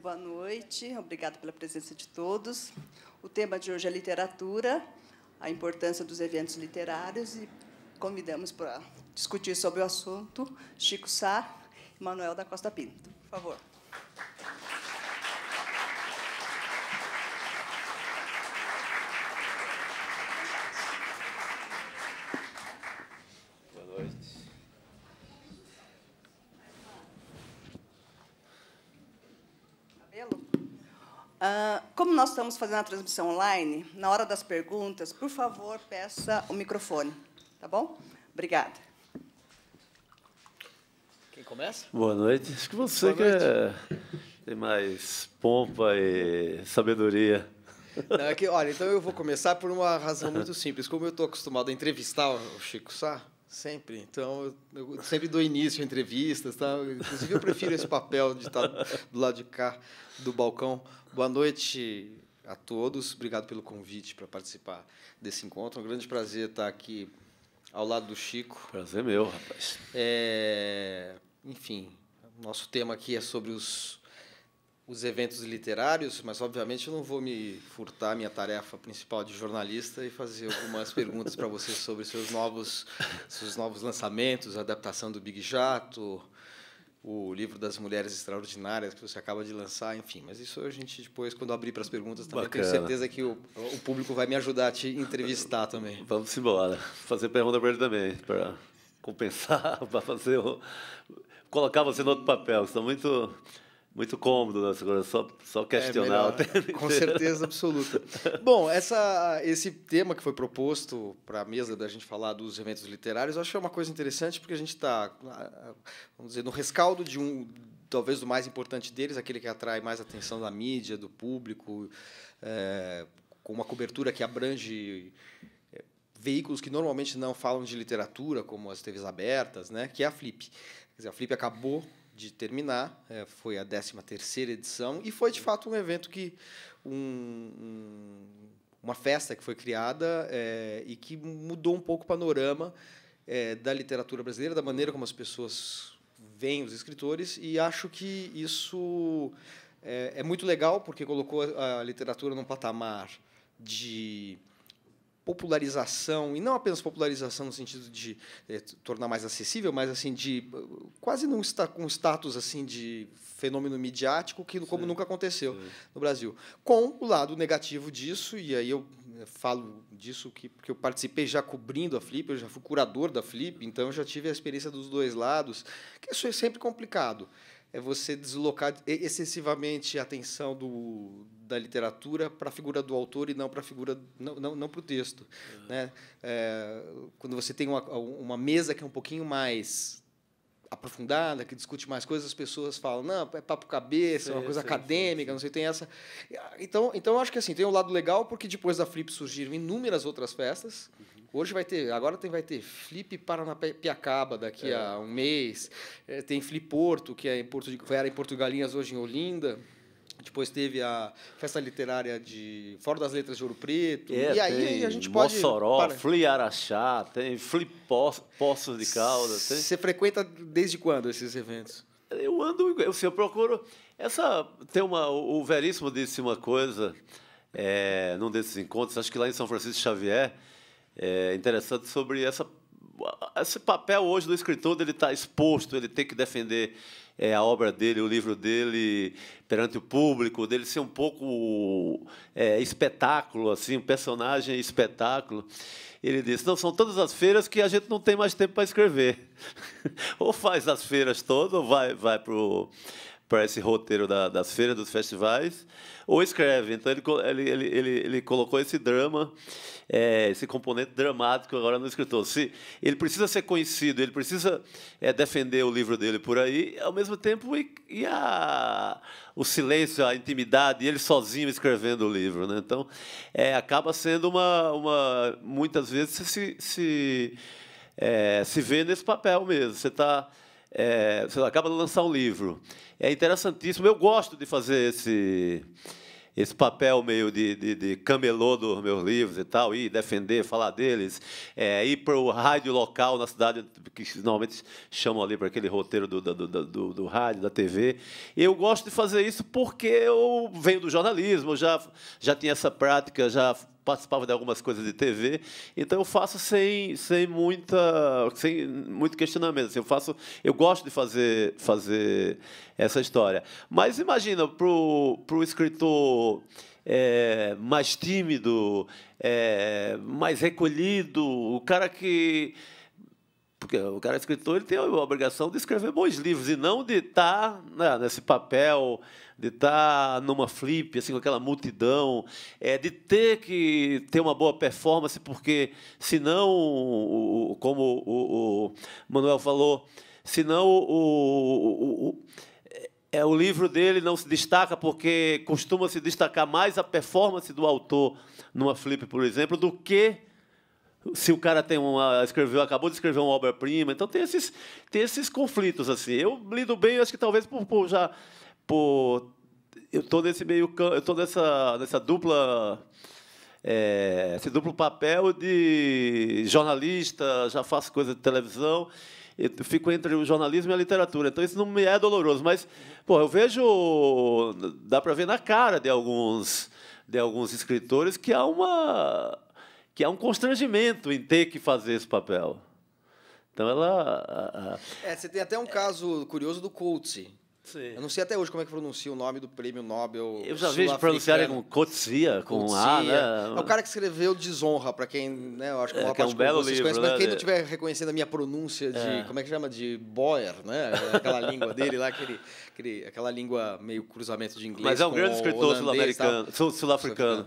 Boa noite, obrigada pela presença de todos. O tema de hoje é literatura, a importância dos eventos literários, e convidamos para discutir sobre o assunto Chico Sá e Manuel da Costa Pinto. Por favor. Boa noite. Como nós estamos fazendo a transmissão online, na hora das perguntas, por favor, peça o microfone. Tá bom? Obrigada. Quem começa? Boa noite. Acho que você tem mais pompa e sabedoria. Não, é que, olha, então eu vou começar por uma razão muito simples. Como eu estou acostumado a entrevistar o Chico Sá, sempre, então eu sempre dou início a entrevistas. Tá? Inclusive, eu prefiro esse papel de estar do lado de cá do balcão. Boa noite a todos. Obrigado pelo convite para participar desse encontro. É um grande prazer estar aqui ao lado do Chico. Prazer meu, rapaz. Enfim, nosso tema aqui é sobre os eventos literários, mas, obviamente, eu não vou me furtar minha tarefa principal de jornalista e fazer algumas perguntas para você sobre seus novos lançamentos, a adaptação do Big Jato, o livro das Mulheres Extraordinárias que você acaba de lançar, enfim. Mas isso a gente, depois, quando abrir para as perguntas, também Bacana. tenho certeza que o público vai me ajudar a te entrevistar também. Vamos embora. Fazer pergunta para ele também, para compensar, para colocar você no outro papel. Estou muito cômodo nessa coisa, só questionar o tempo inteiro. Com certeza absoluta. Bom, esse tema que foi proposto para a mesa da gente falar dos eventos literários, eu acho que é uma coisa interessante, porque a gente está, vamos dizer, no rescaldo de talvez do mais importante deles, aquele que atrai mais atenção da mídia, do público, com uma cobertura que abrange veículos que normalmente não falam de literatura, como as TVs abertas, né, que é a Flip. Quer dizer, a Flip acabou de terminar, foi a 13ª edição, e foi, de fato, um evento que uma festa que foi criada e que mudou um pouco o panorama da literatura brasileira, da maneira como as pessoas veem os escritores, e acho que isso é muito legal, porque colocou a literatura num patamar de popularização, e não apenas popularização no sentido de tornar mais acessível, mas assim de quase não está com status assim de fenômeno midiático que como nunca aconteceu no Brasil. Com o lado negativo disso, e aí eu falo disso porque eu participei já cobrindo a Flip, eu já fui curador da Flip, então eu já tive a experiência dos dois lados, que isso é sempre complicado. É você deslocar excessivamente a atenção da literatura para a figura do autor e não para a figura não para o texto, né? Quando você tem uma mesa que é um pouquinho mais aprofundada, que discute mais coisas, as pessoas falam, não, é papo cabeça, é uma coisa acadêmica, não sei, tem essa. Então eu acho que assim, tem um lado legal, porque depois da Flip surgiram inúmeras outras festas. Hoje vai ter Flip Paranapiacaba daqui a um mês, tem Flip Porto, que era em Porto Galinhas, hoje em Olinda. Depois teve a Festa Literária de Fora das Letras de Ouro Preto. E aí a gente pode... Mossoró, Flip Araxá, tem Flip Poços de Caldas. Você frequenta desde quando esses eventos? Eu procuro... O Veríssimo disse uma coisa num desses encontros, acho que lá em São Francisco Xavier, interessante sobre esse papel hoje do escritor, dele estar exposto, ele ter que defender a obra dele, o livro dele perante o público, dele ser um pouco espetáculo, assim, um personagem espetáculo. Ele disse, não, são todas as feiras que a gente não tem mais tempo para escrever. Ou faz as feiras todas, ou vai para esse roteiro das feiras, dos festivais, ou escreve. Então, ele colocou esse drama, esse componente dramático agora no escritor. Se ele precisa ser conhecido, ele precisa defender o livro dele por aí, ao mesmo tempo, o silêncio, a intimidade, e ele sozinho escrevendo o livro, né? Então, acaba sendo muitas vezes se vê nesse papel mesmo. Você acaba de lançar um livro. É interessantíssimo. Eu gosto de fazer esse papel meio de camelô dos meus livros e tal, ir defender, falar deles, ir para o rádio local na cidade, que normalmente chamam ali para aquele roteiro do rádio, da TV. Eu gosto de fazer isso porque eu venho do jornalismo, eu já tinha essa prática, já participava de algumas coisas de TV, então eu faço sem muito questionamento. Assim, eu gosto de fazer essa história. Mas imagina, para o escritor mais tímido, mais recolhido, o cara que... Porque o cara escritor, ele tem a obrigação de escrever bons livros e não de estar, né, nesse papel, de estar numa flip, assim, com aquela multidão, de ter que ter uma boa performance, porque senão, como o Manuel falou, senão o livro dele não se destaca, porque costuma se destacar mais a performance do autor numa flip, por exemplo, do que se o cara acabou de escrever uma obra-prima. Então tem esses conflitos assim. Eu lido bem, acho que talvez eu estou nesse eu estou nessa dupla esse duplo papel de jornalista, já faço coisa de televisão, eu fico entre o jornalismo e a literatura. Então isso não me é doloroso, mas eu vejo, dá para ver na cara de alguns escritores que há um constrangimento em ter que fazer esse papel. Então, você tem até um caso curioso do Coetzee. Sim. Eu não sei até hoje como é que pronuncia o nome do prêmio Nobel. Eu já vi pronunciarem com Coetzee, com A, né? É o cara que escreveu Desonra, para quem, né, eu acho que é um belo livro, conhecem, mas quem não estiver reconhecendo a minha pronúncia de, como é que chama? De Boer, né? Aquela língua dele lá, aquela língua meio cruzamento de inglês. Mas é um grande escritor sul-africano.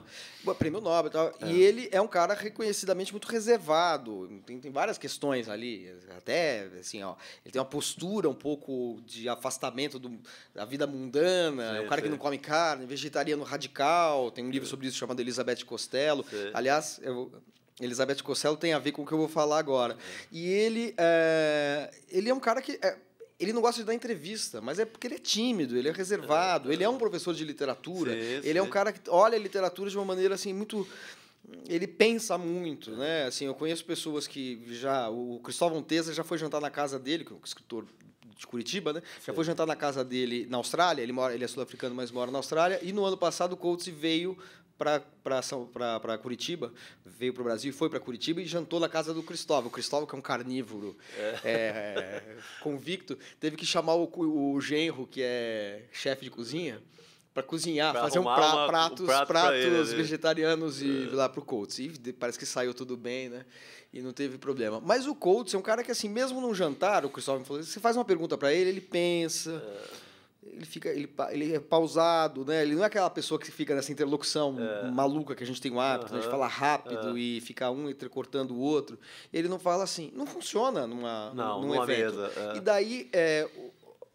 Prêmio Nobel e tal. E ele é um cara reconhecidamente muito reservado. Tem várias questões ali. Até, assim, ele tem uma postura um pouco de afastamento da vida mundana. É um cara que não come carne, vegetariano radical. Tem um livro sobre isso chamado Elizabeth Costello. Aliás, Elizabeth Costello tem a ver com o que eu vou falar agora. E ele é um cara que... Ele não gosta de dar entrevista, mas é porque ele é tímido, ele é reservado, ele é um professor de literatura, ele é um cara que olha a literatura de uma maneira assim muito... Ele pensa muito, né? Assim, eu conheço pessoas que o Cristóvão Teza já foi jantar na casa dele, que é um escritor de Curitiba, né? Já foi jantar na casa dele na Austrália, ele é sul-africano, mas mora na Austrália, e no ano passado o Coates veio para Curitiba, veio para o Brasil e foi para Curitiba e jantou na casa do Cristóvão. O Cristóvão, que é um carnívoro convicto, teve que chamar o genro, que é chefe de cozinha, para cozinhar, fazer pratos vegetarianos e lá para o Coates. E parece que saiu tudo bem, né? E não teve problema. Mas o Coates é um cara que, assim, mesmo num jantar, o Cristóvão falou, você faz uma pergunta para ele pensa... Ele é pausado, né? Ele não é aquela pessoa que fica nessa interlocução maluca que a gente tem o hábito, né, de falar rápido e ficar um entrecortando o outro. Ele não fala assim. Não funciona num evento. Mesa, E daí,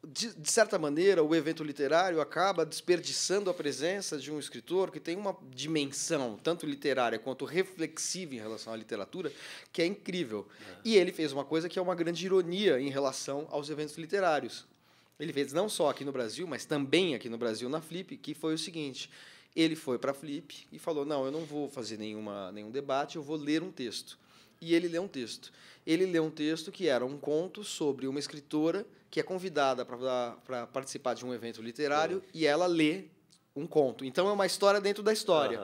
de certa maneira, o evento literário acaba desperdiçando a presença de um escritor que tem uma dimensão, tanto literária quanto reflexiva em relação à literatura, que é incrível. E ele fez uma coisa que é uma grande ironia em relação aos eventos literários. Ele fez não só aqui no Brasil, mas também aqui no Brasil, na Flip, que foi o seguinte. Ele foi para a Flip e falou, não, eu não vou fazer nenhum debate, eu vou ler um texto. E ele leu um texto. Ele leu um texto que era um conto sobre uma escritora que é convidada para participar de um evento literário e ela lê um conto. Então, é uma história dentro da história.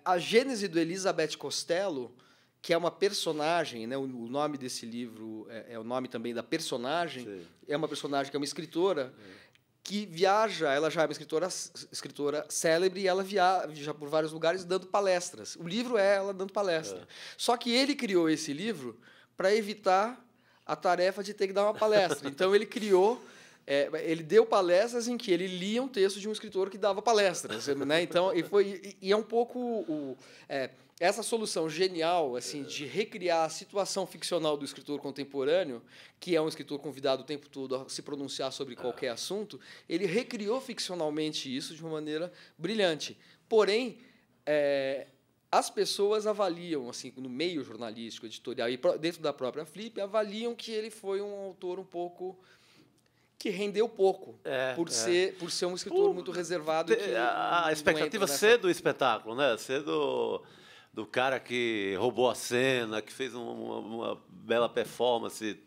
A gênese do Elizabeth Costello, que é uma personagem, né? O nome desse livro é o nome também da personagem. Sim. É uma personagem que é uma escritora que viaja, ela já é uma escritora célebre e ela viaja por vários lugares dando palestras. O livro é ela dando palestra. Só que ele criou esse livro para evitar a tarefa de ter que dar uma palestra. Então, ele criou... ele deu palestras em que ele lia um texto de um escritor que dava palestras, né? Então, e é um pouco essa solução genial, assim, de recriar a situação ficcional do escritor contemporâneo, que é um escritor convidado o tempo todo a se pronunciar sobre qualquer assunto. Ele recriou ficcionalmente isso de uma maneira brilhante. Porém, as pessoas avaliam, assim, no meio jornalístico, editorial e dentro da própria Flip, avaliam que ele foi um autor um pouco que rendeu pouco, por ser um escritor muito reservado. Que a expectativa ser do espetáculo, né? Ser do cara que roubou a cena, que fez uma bela performance.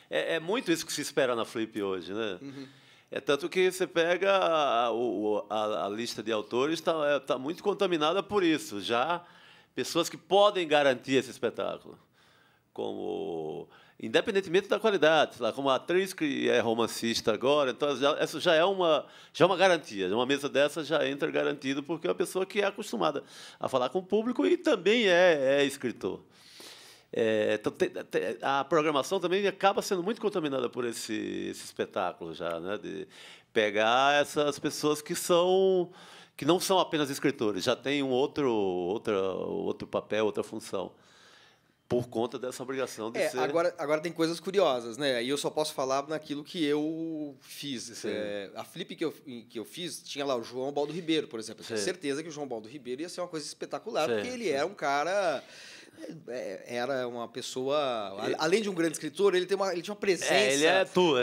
É muito isso que se espera na Flip hoje, né? É tanto que você pega a lista de autores, está muito contaminada por isso. Já pessoas que podem garantir esse espetáculo, como, independentemente da qualidade, lá, como a atriz que é romancista agora, então essa já é uma garantia. Uma mesa dessa já entra garantido, porque é uma pessoa que é acostumada a falar com o público e também é escritor. Então, a programação também acaba sendo muito contaminada por esse espetáculo já, né? De pegar essas pessoas que não são apenas escritores, já têm outro papel, outra função, por conta dessa obrigação de ser... Agora tem coisas curiosas, né? Aí eu só posso falar naquilo que eu fiz. A Flip que eu fiz tinha lá o João Baldo Ribeiro, por exemplo. Eu tinha certeza que o João Baldo Ribeiro ia ser uma coisa espetacular, porque ele é um cara... Era uma pessoa... Além de um grande escritor, ele tinha uma presença... ele é tudo.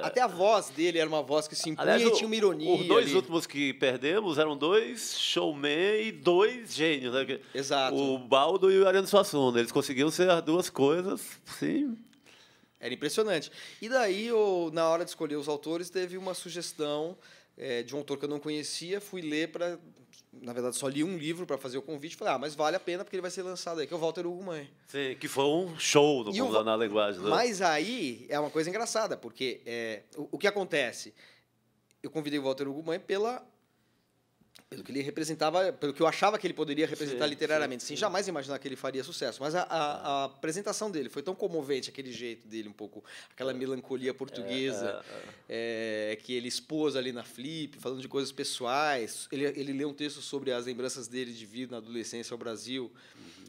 Até a voz dele era uma voz que se impunha. Aliás, e tinha uma ironia. Os dois últimos que perdemos eram 2 showmen e 2 gênios. Né? Exato. O Baldo e o Ariano Suassuna. Eles conseguiam ser as duas coisas, sim. Era impressionante. E daí, na hora de escolher os autores, teve uma sugestão de um autor que eu não conhecia. Fui ler para... Na verdade, só li um livro para fazer o convite. Falei, mas vale a pena porque ele vai ser lançado aí, que é o Walter Hugo Mãe. Sim, que foi um show na linguagem. Né? Mas aí é uma coisa engraçada, porque o que acontece? Eu convidei o Walter Hugo Mãe pelo que ele representava, pelo que eu achava que ele poderia representar literariamente, sem jamais imaginar que ele faria sucesso. Mas a apresentação dele foi tão comovente, aquele jeito dele, um pouco, aquela melancolia portuguesa, que ele expôs ali na Flip, falando de coisas pessoais. Ele leu um texto sobre as lembranças dele de vida na adolescência ao Brasil,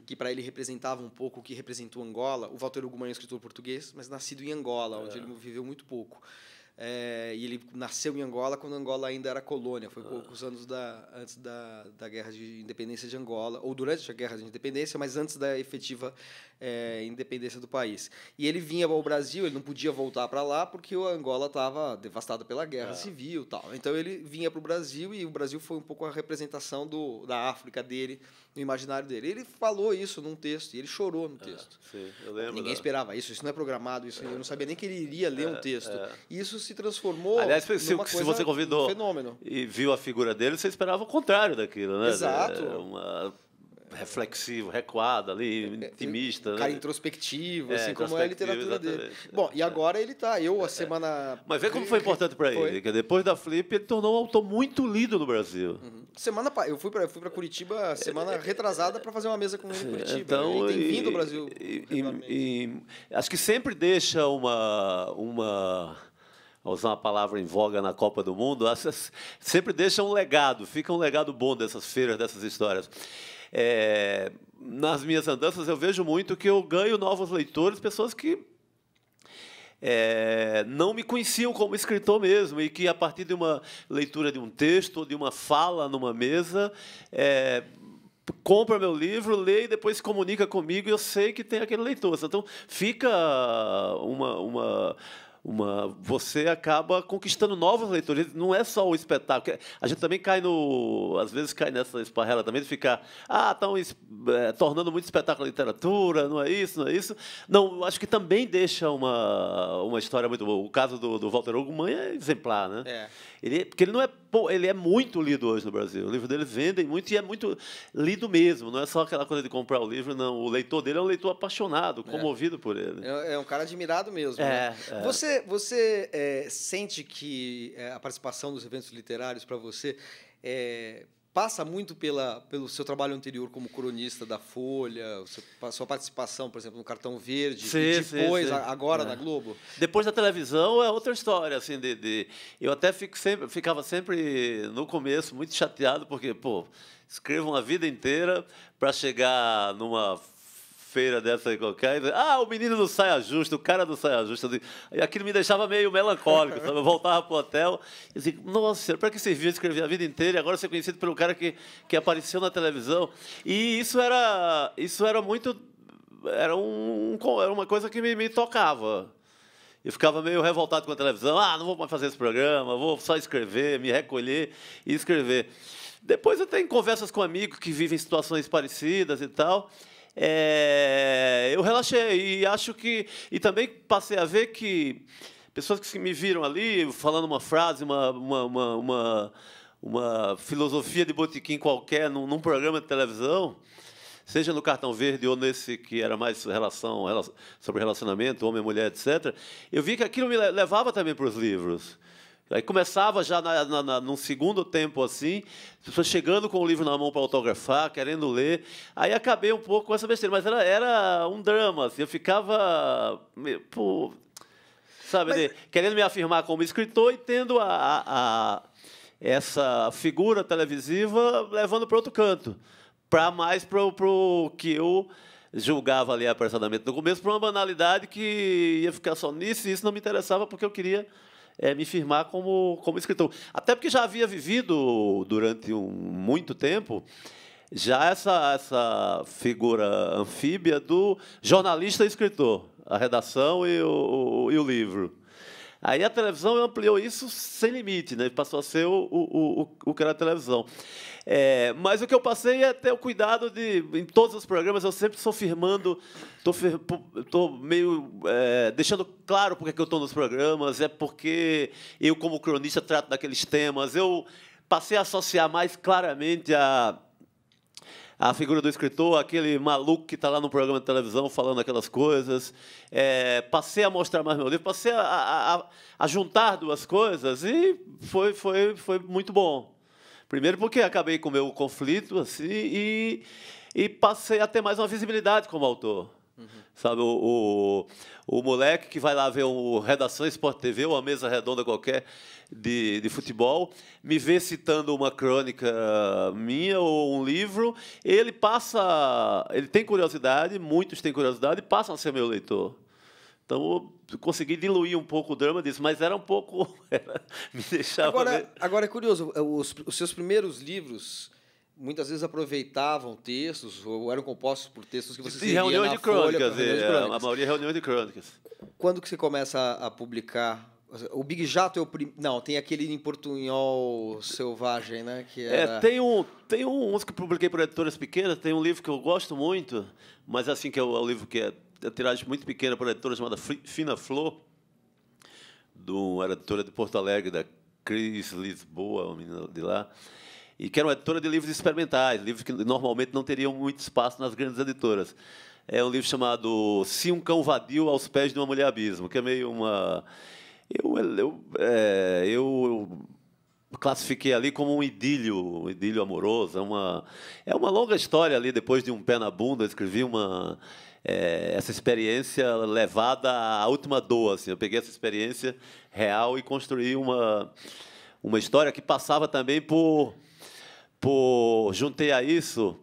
que para ele representava um pouco o que representou Angola. O Walter Hugo Mãe é um escritor português, mas nascido em Angola, onde ele viveu muito pouco. E ele nasceu em Angola quando Angola ainda era colônia. Foi poucos anos antes da Guerra de Independência de Angola, ou durante a Guerra de Independência, mas antes da efetiva independência do país. E ele vinha ao Brasil, ele não podia voltar para lá porque a Angola estava devastada pela Guerra Civil. Tal. Então ele vinha para o Brasil e o Brasil foi um pouco a representação da África dele, no imaginário dele. Ele falou isso num texto e ele chorou no texto. Sim, eu lembro. Ninguém esperava isso não é programado, eu não sabia nem que ele iria ler um texto. E isso se transformou numa se você convidou um fenômeno. E viu a figura dele, você esperava o contrário daquilo, né? Exato. Reflexivo, recuado ali, intimista. Um cara introspectivo, assim como é a literatura dele. Bom, e agora ele está... a semana... Mas vê como foi importante para ele, que depois da Flip ele tornou um autor muito lido no Brasil. Eu fui para Curitiba semana retrasada para fazer uma mesa com ele em Curitiba. Então, ele tem vindo ao Brasil. Acho que sempre deixa uma usar uma palavra em voga na Copa do Mundo, sempre deixa um legado, fica um legado bom dessas feiras, dessas histórias. Nas minhas andanças, eu vejo muito que eu ganho novos leitores, pessoas que não me conheciam como escritor mesmo, e que, a partir de uma leitura de um texto, de uma fala numa mesa, compra meu livro, lê e depois se comunica comigo, e eu sei que tem aquele leitor. Então, fica você acaba conquistando novos leitores. Não é só o espetáculo. A gente também às vezes cai nessa esparrela também de ficar, estão tornando muito espetáculo a literatura, não é isso, não é isso. Não, eu acho que também deixa uma história muito boa. O caso do Walter Hugo Mãe é exemplar, né? Porque ele é muito lido hoje no Brasil. O livro dele vendem muito e é muito lido mesmo. Não é só aquela coisa de comprar o livro, não. O leitor dele é um leitor apaixonado, comovido por ele. É um cara admirado mesmo. Né? Você sente que a participação dos eventos literários para você passa muito pelo seu trabalho anterior como cronista da Folha, sua participação, por exemplo, no Cartão Verde, e depois, agora na Globo? Depois da televisão é outra história. Assim, eu até ficava sempre, no começo, muito chateado, porque, escrevo uma vida inteira para chegar numa feira dessa aí qualquer, e dizer, o menino do saia justa, o cara do saia justa. E aquilo me deixava meio melancólico, sabe? Eu voltava para o hotel e dizia, nossa, para que serviu escrever a vida inteira e agora ser conhecido pelo cara que apareceu na televisão? E isso era muito... Era uma coisa que me tocava. Eu ficava meio revoltado com a televisão. Não vou mais fazer esse programa, vou só escrever, me recolher e escrever. Depois eu tenho conversas com amigos que vivem situações parecidas e tal. Eu relaxei e acho que... E também passei a ver que pessoas que me viram ali falando uma frase, uma filosofia de botequim qualquer num programa de televisão, seja no Cartão Verde ou nesse que era mais sobre relacionamento, homem, mulher, etc., eu vi que aquilo me levava também para os livros. Aí começava já num segundo tempo assim, as pessoas chegando com o livro na mão para autografar, querendo ler. Aí acabei um pouco com essa besteira, mas era um drama. Assim, eu ficava, querendo me afirmar como escritor e tendo essa figura televisiva levando para outro canto, para mais para o que eu julgava ali apressadamente no começo, para uma banalidade que ia ficar só nisso, e isso não me interessava porque eu queria me firmar como escritor. Até porque já havia vivido, durante muito tempo, já essa figura anfíbia do jornalista e escritor, a redação e o livro. Aí a televisão ampliou isso sem limite, né? Passou a ser o que era a televisão. Mas o que eu passei é ter o cuidado de, em todos os programas, eu sempre estou firmando, estou meio deixando claro porque que eu estou nos programas, é porque eu, como cronista, trato daqueles temas. Eu passei a associar mais claramente a figura do escritor, aquele maluco que está lá no programa de televisão falando aquelas coisas. Passei a mostrar mais meu livro, passei a juntar duas coisas e foi muito bom. Primeiro porque acabei com o meu conflito assim, e passei a ter mais uma visibilidade como autor. Uhum. Sabe, o moleque que vai lá ver Redação Sport TV ou uma mesa redonda qualquer de futebol, me vê citando uma crônica minha ou um livro, ele tem curiosidade, muitos têm curiosidade e passam a ser meu leitor. Então, eu consegui diluir um pouco o drama disso, mas era um pouco... me deixava... Agora é curioso, os seus primeiros livros muitas vezes aproveitavam textos, ou eram compostos por textos que você escrevia reuniões na de crônicas, folha, a maioria é reuniões de crônicas. Quando que você começa a publicar? O Big Jato é o Não, tem aquele em portunhol selvagem, né? Que era... tem uns que publiquei por editoras pequenas, tem um livro que eu gosto muito, mas assim, que é o livro que é tiragem muito pequena por editora chamada Fina Flor, era editora de Porto Alegre, da Cris Lisboa, uma menina de lá, e que era uma editora de livros experimentais, livros que normalmente não teriam muito espaço nas grandes editoras. É um livro chamado Se um Cão Vadio aos Pés de uma Mulher Abismo, que é meio uma... Eu classifiquei ali como um idílio amoroso. É uma longa história ali, depois de Um Pé na Bunda, eu escrevi essa experiência levada à última dor. Assim. Eu peguei essa experiência real e construí uma história que passava também juntei a isso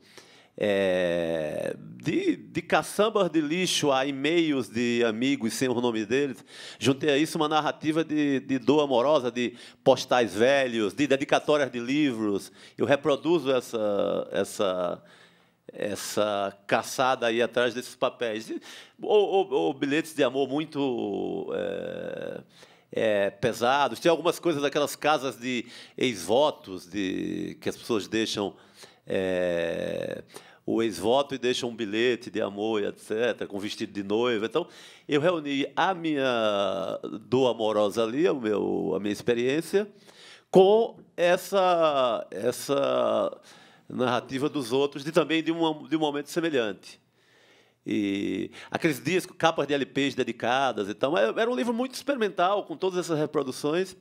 de caçambas de lixo a e-mails de amigos sem o nome deles, juntei a isso uma narrativa de dor amorosa, de postais velhos, de dedicatórias de livros. Eu reproduzo essa caçada aí atrás desses papéis. Ou bilhetes de amor muito pesados. Tem algumas coisas daquelas casas de ex-votos que as pessoas deixam o ex-voto e deixam um bilhete de amor, etc., com vestido de noiva. Então, eu reuni a minha dor amorosa ali, a minha experiência, com essa narrativa dos outros, também de um momento semelhante. E aqueles dias com capas de LPs dedicadas e tal. Era um livro muito experimental, com todas essas reproduções.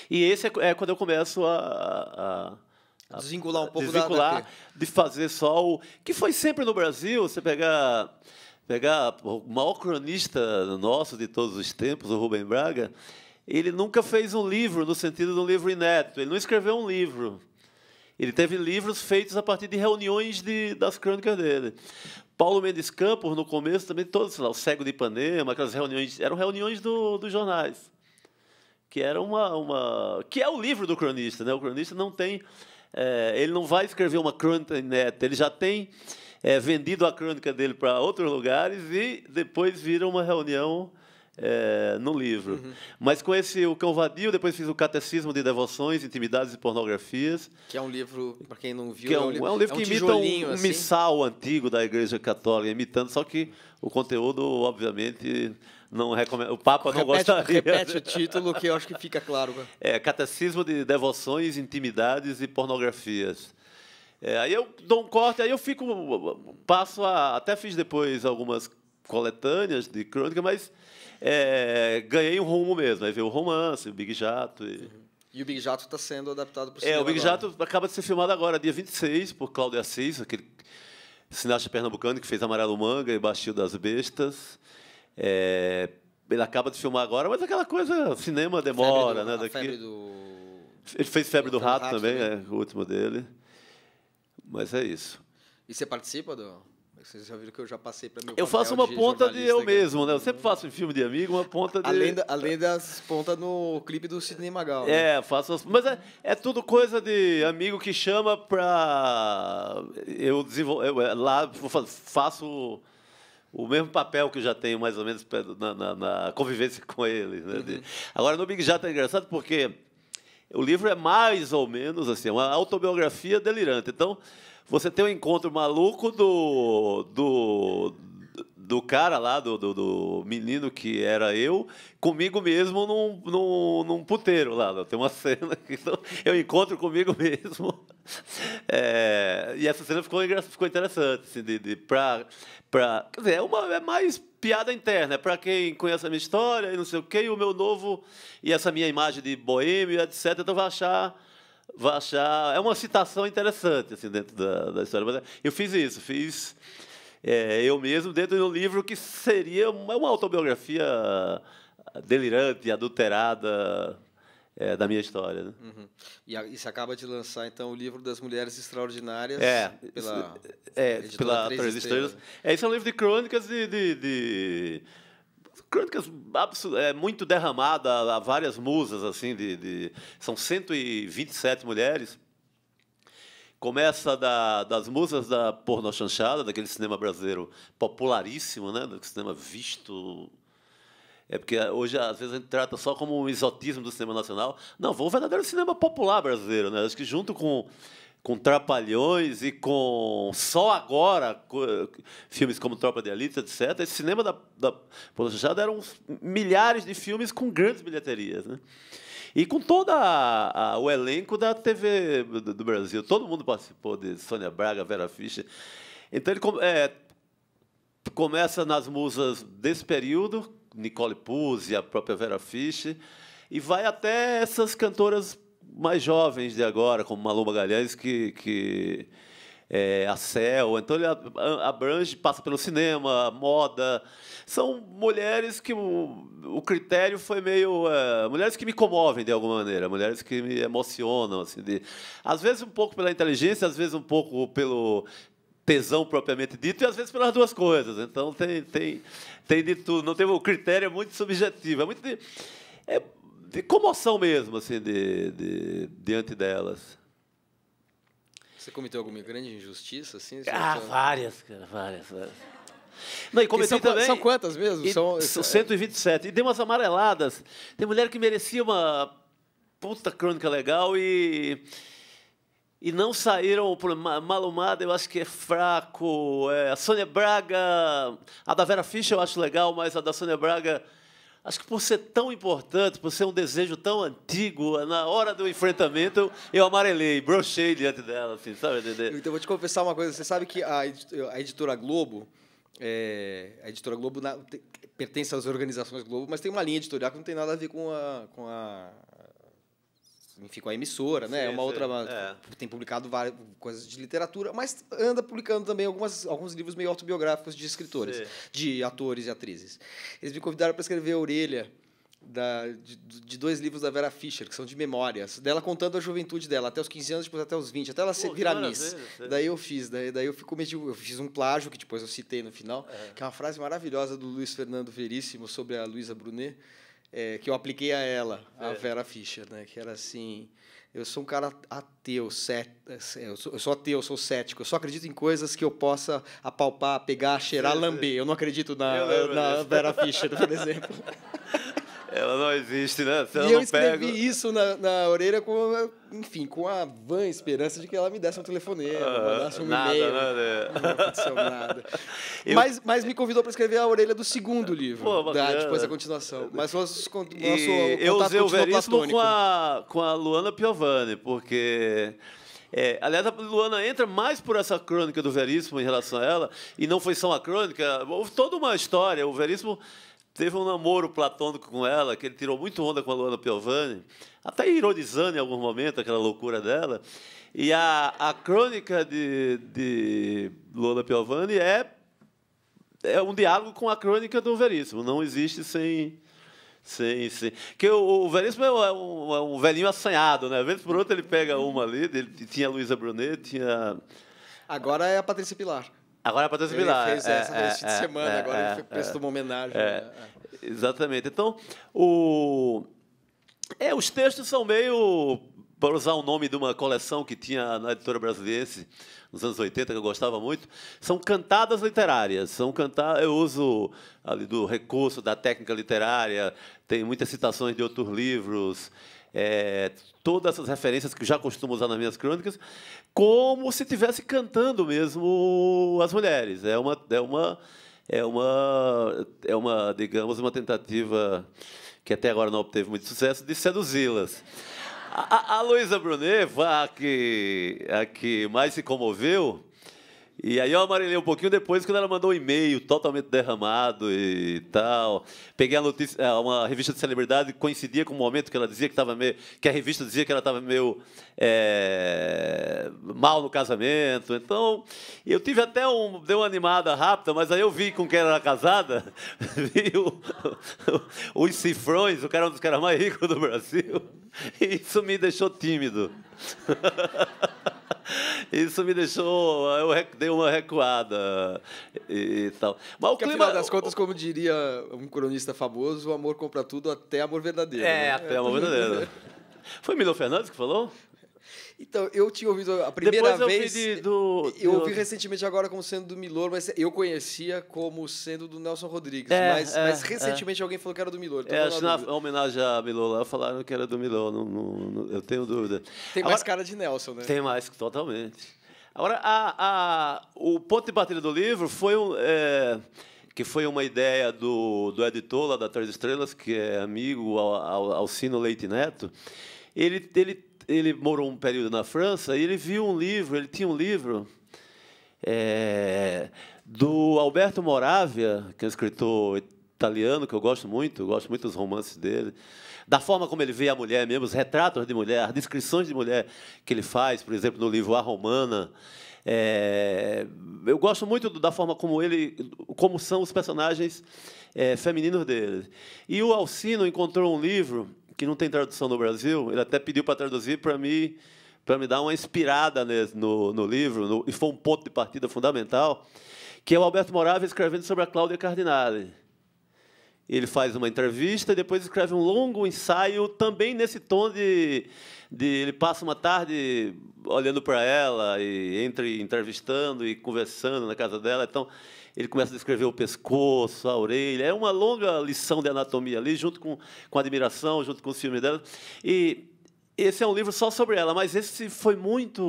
E esse é quando eu começo a desvincular um pouco de fazer só o... Que foi sempre no Brasil, você pegar o maior cronista nosso de todos os tempos, o Rubem Braga, ele nunca fez um livro no sentido de um livro inédito. Ele não escreveu um livro. Ele teve livros feitos a partir de reuniões das crônicas dele. Paulo Mendes Campos, no começo, também todos, lá, o Cego de Ipanema, aquelas reuniões, eram reuniões dos jornais, que era que é o livro do cronista, né? O cronista não tem, ele não vai escrever uma crônica inédita, ele já tem vendido a crônica dele para outros lugares e depois vira uma reunião no livro. Mas com o Cão Vadio, depois fiz o Catecismo de Devoções, Intimidades e Pornografias. Que é um livro, para quem não viu, Que é um livro que imita um assim. missal antigo da Igreja Católica, imitando, só que o conteúdo, obviamente, não recomenda. O Papa não gostaria. Repete o título, que eu acho que fica claro. Catecismo de Devoções, Intimidades e Pornografias. Aí eu dou um corte, aí eu passo até fiz depois algumas coletâneas de crônica, mas ganhei um rumo mesmo. Aí veio o romance, o Big Jato. E o Big Jato está sendo adaptado para o cinema o Big agora. Jato acaba de ser filmado agora, dia 26, por Cláudio Assis, aquele cineasta pernambucano que fez Amarelo Manga e Bastil das Bestas. Ele acaba de filmar agora, mas aquela coisa, cinema demora, né? Ele fez Febre do Rato também, o último dele. Mas é isso. E você participa do... Vocês já viram que eu já passei para meu Eu faço uma ponta de eu aqui. mesmo, né? Eu sempre faço em filme de amigo uma ponta de... Além das pontas no clipe do Sidney Magal. Faço... Mas é tudo coisa de amigo que chama para... Eu lá faço o mesmo papel que eu já tenho, mais ou menos, na convivência com ele. Né? Agora, no Big Jato é engraçado porque o livro é mais ou menos assim, uma autobiografia delirante. Então, você tem um encontro maluco do cara lá, do menino que era eu, comigo mesmo num puteiro lá. Tem uma cena que eu encontro comigo mesmo. E essa cena ficou interessante. Assim, quer dizer, é mais piada interna. Para quem conhece a minha história e não sei o quê, e o meu novo, e essa minha imagem de boêmio, etc. Então vai achar... É uma citação interessante assim, dentro da história. Mas eu fiz isso, eu mesmo dentro de um livro que seria uma autobiografia delirante, adulterada da minha história. Né? E você acaba de lançar, então, o livro das Mulheres Extraordinárias pela Três Estrelas. Esse é um livro de crônicas crônicas muito derramada a várias musas, assim, são 127 mulheres. Começa das musas da pornochanchada, daquele cinema brasileiro popularíssimo, né, do cinema visto. Porque hoje, às vezes, a gente trata só como um exotismo do cinema nacional. Não, foi um verdadeiro cinema popular brasileiro. Né? Acho que junto com Trapalhões e com só agora filmes como Tropa de Elite, etc. Esse cinema da pornochanchada eram milhares de filmes com grandes bilheterias, né? E com todo o elenco da TV do Brasil. Todo mundo participou de Sônia Braga, Vera Fischer. Então, ele começa nas musas desse período, Nicole Puzzi, a própria Vera Fischer, e vai até essas cantoras mais jovens de agora, como Malu Magalhães, a Cel. Então, ele abrange, passa pelo cinema, moda. São mulheres que o critério foi meio... mulheres que me comovem, de alguma maneira, mulheres que me emocionam. Assim, às vezes, um pouco pela inteligência, às vezes, um pouco pelo tesão propriamente dito, e às vezes pelas duas coisas. Então, tem de tudo. Não tem, o critério é muito subjetivo, é muito de comoção mesmo, assim, diante delas. Você cometeu alguma grande injustiça? Assim, várias, cara, várias. Não, e cometi também... São quantas mesmo? São 127. E tem umas amareladas. Tem mulher que merecia uma puta crônica legal e não saíram por Malumada, eu acho que é fraco. A Sônia Braga... A da Vera Fischer eu acho legal, mas a da Sônia Braga... Acho que por ser tão importante, por ser um desejo tão antigo, na hora do enfrentamento, eu amarelei, brochei diante dela, assim, sabe? Então, vou te confessar uma coisa. Você sabe que a Editora Globo, pertence às organizações Globo, mas tem uma linha editorial que não tem nada a ver com a emissora, né? Sim, outra... Tem publicado várias coisas de literatura, mas anda publicando também alguns livros meio autobiográficos de escritores, Sim. de atores e atrizes. Eles me convidaram para escrever a orelha de 2 livros da Vera Fischer, que são de memórias, dela contando a juventude dela, até os 15 anos, depois até os 20, até ela virar Miss. Daí eu fiz um plágio, que depois eu citei no final, que é uma frase maravilhosa do Luiz Fernando Veríssimo sobre a Luísa Brunet, que eu apliquei a ela, a Vera Fischer, né? Que era assim... Eu sou um cara ateu, eu sou ateu, eu sou cético. Eu só acredito em coisas que eu possa apalpar, pegar, cheirar, lamber. Eu não acredito na Vera Fischer, por exemplo. Ela não existe, né? Se ela E eu não escrevi pega... isso na orelha com a vã esperança de que ela me desse um telefonema, mandasse um e-mail. Não aconteceu nada. Mas me convidou para escrever a orelha do segundo livro, depois da continuação. Mas nosso contato eu usei o Veríssimo platônico. com a Luana Piovani, porque... aliás, a Luana entra mais por essa crônica do Veríssimo em relação a ela, e não foi só uma crônica, houve toda uma história. O Veríssimo teve um namoro platônico com ela, que ele tirou muito onda com a Luana Piovani, até ironizando em algum momento aquela loucura dela. E a crônica de Luana Piovani é um diálogo com a crônica do Veríssimo, não existe sem... Que o Veríssimo é um velhinho assanhado, né? Vez por outra ele pega uma ali, tinha a Luísa Brunet, tinha... Agora é a Patrícia Pilar. Agora é a Patrícia Pilar. Ele fez essa nesse fim de semana, agora ele prestou uma homenagem. Exatamente. Então, os textos são meio, para usar o nome de uma coleção que tinha na Editora Brasiliense, nos anos 80, que eu gostava muito, são cantadas literárias. Eu uso ali do recurso da técnica literária, tem muitas citações de outros livros, todas essas referências que já costumo usar nas minhas crônicas, como se estivesse cantando mesmo as mulheres. Digamos, uma tentativa que até agora não obteve muito sucesso, de seduzi-las. A Luísa Brunet, a que mais se comoveu, e aí eu amarelei um pouquinho depois, quando ela mandou um e-mail totalmente derramado e tal. Peguei a notícia, uma revista de celebridade, coincidia com o momento que ela dizia que a revista dizia que ela estava meio mal no casamento. Então, eu tive até deu uma animada rápida, mas aí eu vi com quem ela era casada, vi os cifrões, o cara é um dos caras mais ricos do Brasil, e isso me deixou tímido. Isso me deixou... Eu dei uma recuada e tal. Mas porque, afinal das contas, como diria um cronista famoso, o amor compra tudo, até amor verdadeiro. Né? Até amor verdadeiro. Foi Milor Fernandes que falou? Então, eu tinha ouvido a primeira vez... Eu ouvi recentemente agora como sendo do Milor, mas eu conhecia como sendo do Nelson Rodrigues. Mas recentemente alguém falou que era do Milor. Acho que na homenagem a Milor lá, falaram que era do Milor. Eu tenho dúvida. Tem mais cara de Nelson, né? Tem mais, totalmente. Agora, o ponto de partida do livro foi que foi uma ideia do editor lá da Três Estrelas, que é amigo Alcino Leite Neto. Ele morou um período na França e ele viu um livro, ele tinha um livro do Alberto Moravia, que é um escritor italiano que eu gosto muito dos romances dele, da forma como ele vê a mulher mesmo, os retratos de mulher, as descrições de mulher que ele faz, por exemplo, no livro A Romana. Eu gosto muito da forma como são os personagens femininos dele. E o Alcino encontrou um livro que não tem tradução no Brasil, ele até pediu para traduzir para me dar uma inspirada no livro, e foi um ponto de partida fundamental, que é o Alberto Moravia escrevendo sobre a Cláudia Cardinale. Ele faz uma entrevista e depois escreve um longo ensaio, também nesse tom de ele passa uma tarde olhando para ela, e entrevistando e conversando na casa dela. Então, ele começa a descrever o pescoço, a orelha. É uma longa lição de anatomia ali, junto com admiração, junto com os filmes dela. E esse é um livro só sobre ela, mas esse foi muito,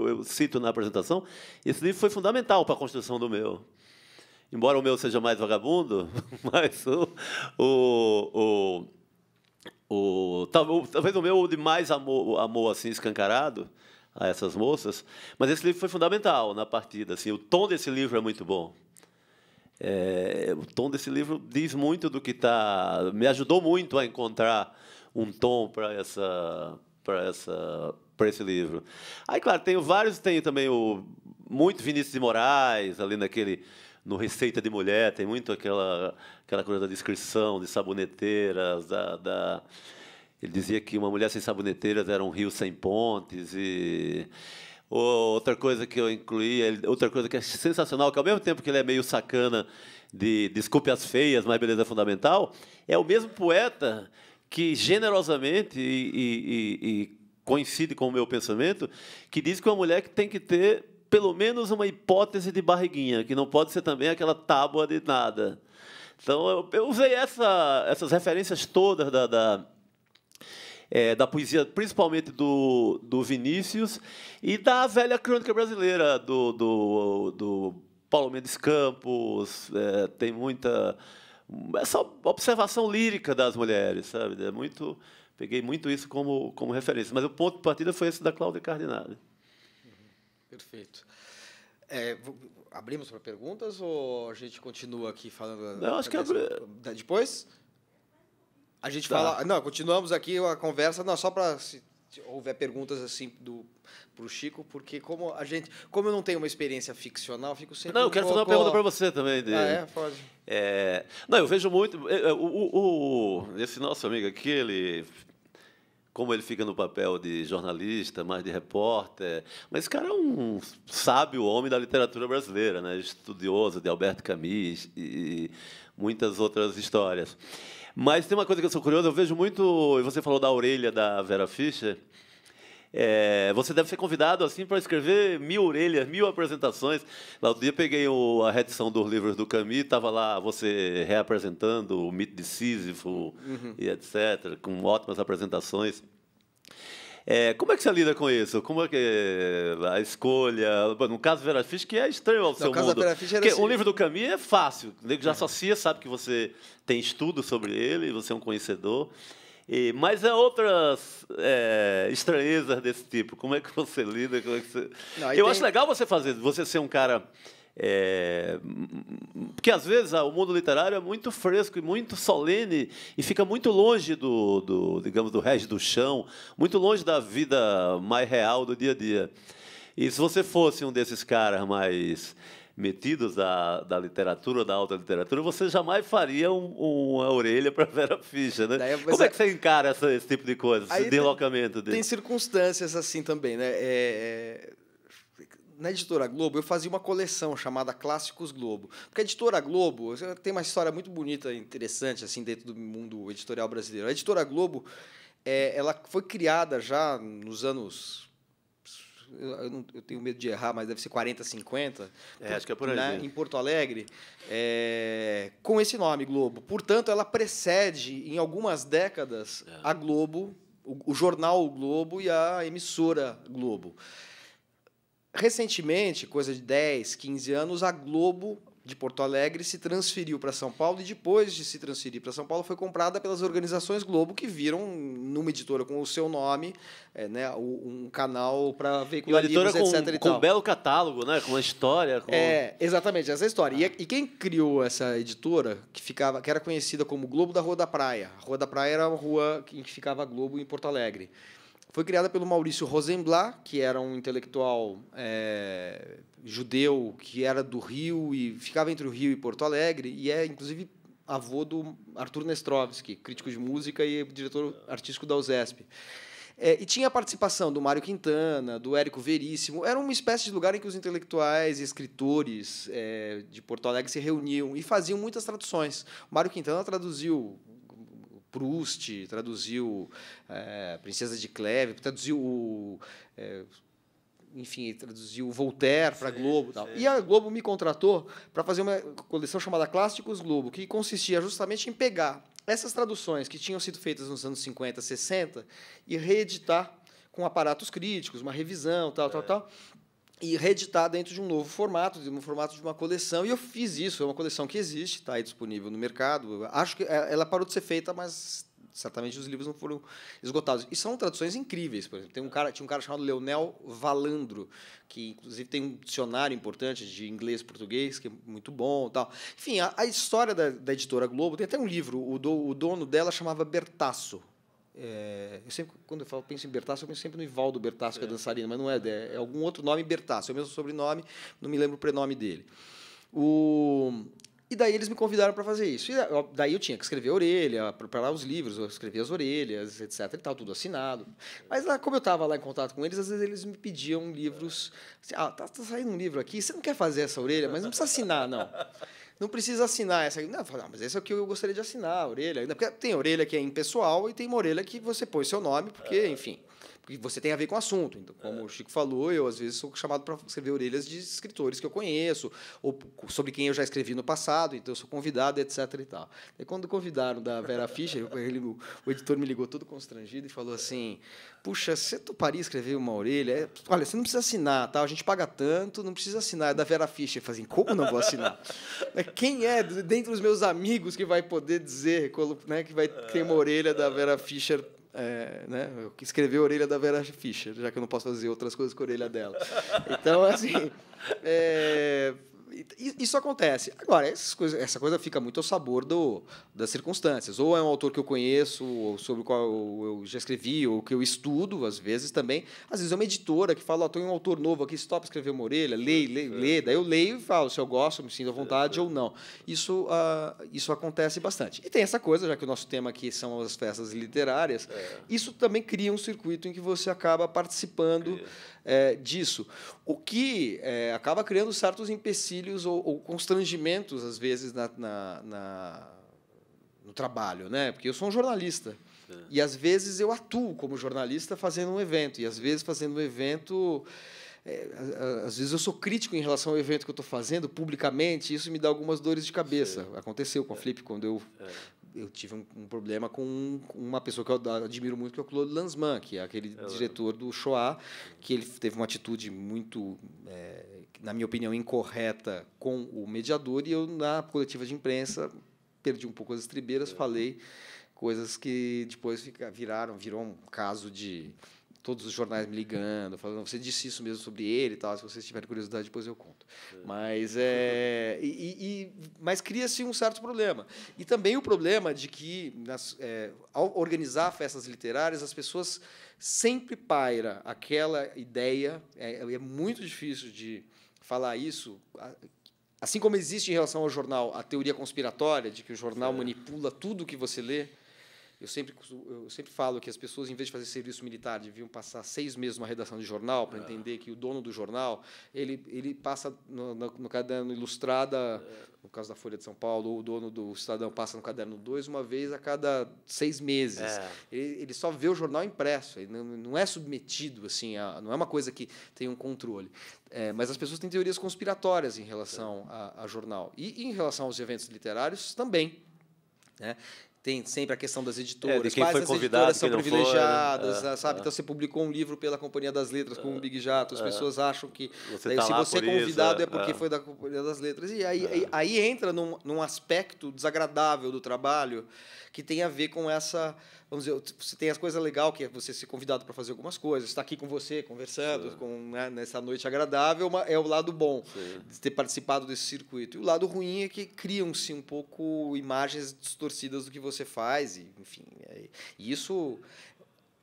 eu cito na apresentação, esse livro foi fundamental para a construção do meu. Embora o meu seja mais vagabundo, mas talvez o meu de mais amor assim, escancarado a essas moças, mas esse livro foi fundamental na partida. Assim, o tom desse livro é muito bom. O tom desse livro diz muito do que está... Me ajudou muito a encontrar um tom para esse livro. Aí, claro, tem também muito Vinícius de Moraes, ali no Receita de Mulher, tem muito aquela coisa da descrição de saboneteiras, ele dizia que uma mulher sem saboneteiras era um rio sem pontes, e... Outra coisa que eu incluí, outra coisa que é sensacional, que ao mesmo tempo que ele é meio sacana de Desculpe as Feias, mas Beleza Fundamental, é o mesmo poeta que generosamente e coincide com o meu pensamento, que diz que uma mulher que tem que ter pelo menos uma hipótese de barriguinha, que não pode ser também aquela tábua de nada. Então, eu usei essas referências todas da poesia, principalmente do Vinícius, e da velha crônica brasileira, do Paulo Mendes Campos. Tem muita... essa observação lírica das mulheres, sabe? Peguei muito isso como referência. Mas o ponto de partida foi esse da Cláudia Cardinale. Perfeito. Abrimos para perguntas ou a gente continua aqui falando? Não, acho que depois a gente fala. Não, continuamos aqui a conversa. Não, só para se houver perguntas assim para o Chico, porque como eu não tenho uma experiência ficcional, fico sempre. Não, eu quero fazer uma pergunta para você também. Pode. Não, eu vejo muito. Esse nosso amigo aqui, como ele fica no papel de jornalista, mais de repórter, mas esse cara é um sábio homem da literatura brasileira, né? Estudioso de Albert Camus e muitas outras histórias. Mas tem uma coisa que eu sou curioso, eu vejo muito, e você falou da orelha da Vera Fischer, você deve ser convidado assim para escrever 1000 orelhas, 1000 apresentações. Lá outro dia peguei a reedição dos livros do Camus, estava lá você reapresentando o mito de Sísifo e etc., com ótimas apresentações. Como é que você lida com isso? Como é que a escolha... No caso Vera Fischer, que é estranho ao seu mundo. Porque assim, um livro do Camus é fácil. O nego já associa, sabe que você tem estudo sobre ele, você é um conhecedor. Mas outras estranhezas desse tipo. Como é que você lida? Eu acho legal você ser um cara... porque às vezes o mundo literário é muito fresco e muito solene e fica muito longe digamos, do resto do chão, muito longe da vida mais real do dia a dia. E se você fosse um desses caras mais metidos da literatura, da alta literatura, você jamais faria uma orelha para Vera Fischer, né? Como é que você encara esse tipo de coisa, esse deslocamento dele? Tem circunstâncias assim também, né? Na Editora Globo, eu fazia uma coleção chamada Clássicos Globo. Porque a Editora Globo tem uma história muito bonita e interessante assim, dentro do mundo editorial brasileiro. A Editora Globo ela foi criada já nos anos... Eu tenho medo de errar, mas deve ser 40, 50. Acho que é por aí. Em Porto Alegre, com esse nome, Globo. Portanto, ela precede, em algumas décadas, a Globo, o jornal Globo e a emissora Globo. Recentemente, coisa de 10, 15 anos, a Globo de Porto Alegre se transferiu para São Paulo e, depois de se transferir para São Paulo, foi comprada pelas organizações Globo, que viram, numa editora com o seu nome, um canal para veicular livros, etc. Com um belo catálogo, né? Com uma história. Exatamente, essa história. E quem criou essa editora, que era conhecida como Globo da Rua da Praia? A Rua da Praia era uma rua em que ficava a Globo em Porto Alegre. Foi criada pelo Maurício Rosenblatt, que era um intelectual judeu que era do Rio e ficava entre o Rio e Porto Alegre, e inclusive, avô do Arthur Nestrovsky, crítico de música e diretor artístico da USESP. E tinha a participação do Mário Quintana, do Érico Veríssimo. Era uma espécie de lugar em que os intelectuais e escritores de Porto Alegre se reuniam e faziam muitas traduções. O Mário Quintana traduziu Proust, traduziu Princesa de Cleve, traduziu Voltaire para a Globo. Tal. E a Globo me contratou para fazer uma coleção chamada Clássicos Globo, que consistia justamente em pegar essas traduções que tinham sido feitas nos anos 50, 60 e reeditar com aparatos críticos, uma revisão, tal, e reeditar dentro de um novo formato, de uma coleção. E eu fiz isso, é uma coleção que existe, está aí disponível no mercado. Acho que ela parou de ser feita, mas certamente os livros não foram esgotados. E são traduções incríveis. Por exemplo, tinha um cara chamado Leonel Valandro, que inclusive tem um dicionário importante de inglês e português, que é muito bom. Tal. Enfim, a história da Editora Globo, tem até um livro, o dono dela chamava Bertasso. Eu sempre, quando eu penso em Bertasso, eu penso sempre no Ivaldo Bertasso, que é dançarino, mas não é algum outro nome Bertasso, é o mesmo sobrenome, não me lembro o prenome dele. E daí eles me convidaram para fazer isso. E daí eu tinha que escrever a orelha, preparar os livros, eu escrevia as orelhas, etc. E tal, tudo assinado. Mas como eu estava lá em contato com eles, às vezes eles me pediam livros. Assim, tá saindo um livro aqui, você não quer fazer essa orelha, mas não precisa assinar, não. Não precisa assinar essa. Não, mas esse é o que eu gostaria de assinar, a orelha. Porque tem orelha que é impessoal e tem uma orelha que você põe seu nome, porque, enfim, porque você tem a ver com o assunto. Então, como o Chico falou, eu às vezes sou chamado para escrever orelhas de escritores que eu conheço, ou sobre quem eu já escrevi no passado, então eu sou convidado, etc. e tal. E quando convidaram da Vera Fischer, o editor me ligou todo constrangido e falou assim: puxa, você toparia escrever uma orelha? Olha, você não precisa assinar, tá? A gente paga tanto, não precisa assinar. É da Vera Fischer. Eu falei assim, como não vou assinar? Quem é, dentre os meus amigos, que vai poder dizer, né, que vai ter uma orelha da Vera Fischer, né, que escreveu a orelha da Vera Fischer, já que eu não posso fazer outras coisas com a orelha dela. Então, assim, isso acontece. Agora, essa coisa fica muito ao sabor das circunstâncias. Ou é um autor que eu conheço, ou sobre o qual eu já escrevi, ou que eu estudo, às vezes também. Às vezes é uma editora que fala, tem um autor novo aqui, stop escrever uma orelha, lê. Daí eu leio e falo se eu gosto, me sinto à vontade ou não. Isso acontece bastante. E tem essa coisa, já que o nosso tema aqui são as festas literárias, isso também cria um circuito em que você acaba participando disso. O que acaba criando certos empecilhos ou constrangimentos, às vezes, no trabalho, né? Porque eu sou um jornalista. E, às vezes, eu atuo como jornalista fazendo um evento. E, às vezes, fazendo um evento... às vezes eu sou crítico em relação ao evento que eu estou fazendo publicamente, e isso me dá algumas dores de cabeça. Aconteceu com a Flip, quando eu tive um problema com uma pessoa que eu admiro muito, que é o Claude Lanzmann, que é aquele diretor do Shoah, que ele teve uma atitude muito, na minha opinião, incorreta com o mediador, e eu, na coletiva de imprensa, perdi um pouco as estribeiras, falei coisas que depois virou um caso de... todos os jornais me ligando, falando, você disse isso mesmo sobre ele e tal, se vocês tiverem curiosidade, depois eu conto. Mas, mas cria-se um certo problema. E também o problema de que, ao organizar festas literárias, as pessoas sempre paira aquela ideia, é muito difícil de falar isso, assim como existe em relação ao jornal a teoria conspiratória, de que o jornal manipula tudo que você lê. Eu sempre falo que as pessoas, em vez de fazer serviço militar, deviam passar 6 meses numa redação de jornal para entender que o dono do jornal ele passa no caderno Ilustrada, no caso da Folha de São Paulo, ou o dono do Estadão passa no caderno 2 uma vez a cada 6 meses. Ele só vê o jornal impresso, ele não é submetido, assim, não é uma coisa que tem um controle. Mas as pessoas têm teorias conspiratórias em relação a jornal. E em relação aos eventos literários também, né? Tem sempre a questão das editoras, de quem quais foi as convidado, editoras são quem não privilegiadas, foi, né? sabe? Então, você publicou um livro pela Companhia das Letras, com o Big Jato, as pessoas acham que você tá se lá você é por isso, convidado é porque foi da Companhia das Letras. E aí entra num aspecto desagradável do trabalho que tem a ver com essa... Vamos dizer, você tem as coisas legais, que é você ser convidado para fazer algumas coisas, estar aqui com você, conversando, nessa noite agradável, é o lado bom de ter participado desse circuito. E o lado ruim é que criam-se um pouco imagens distorcidas do que você faz, e, enfim. E isso...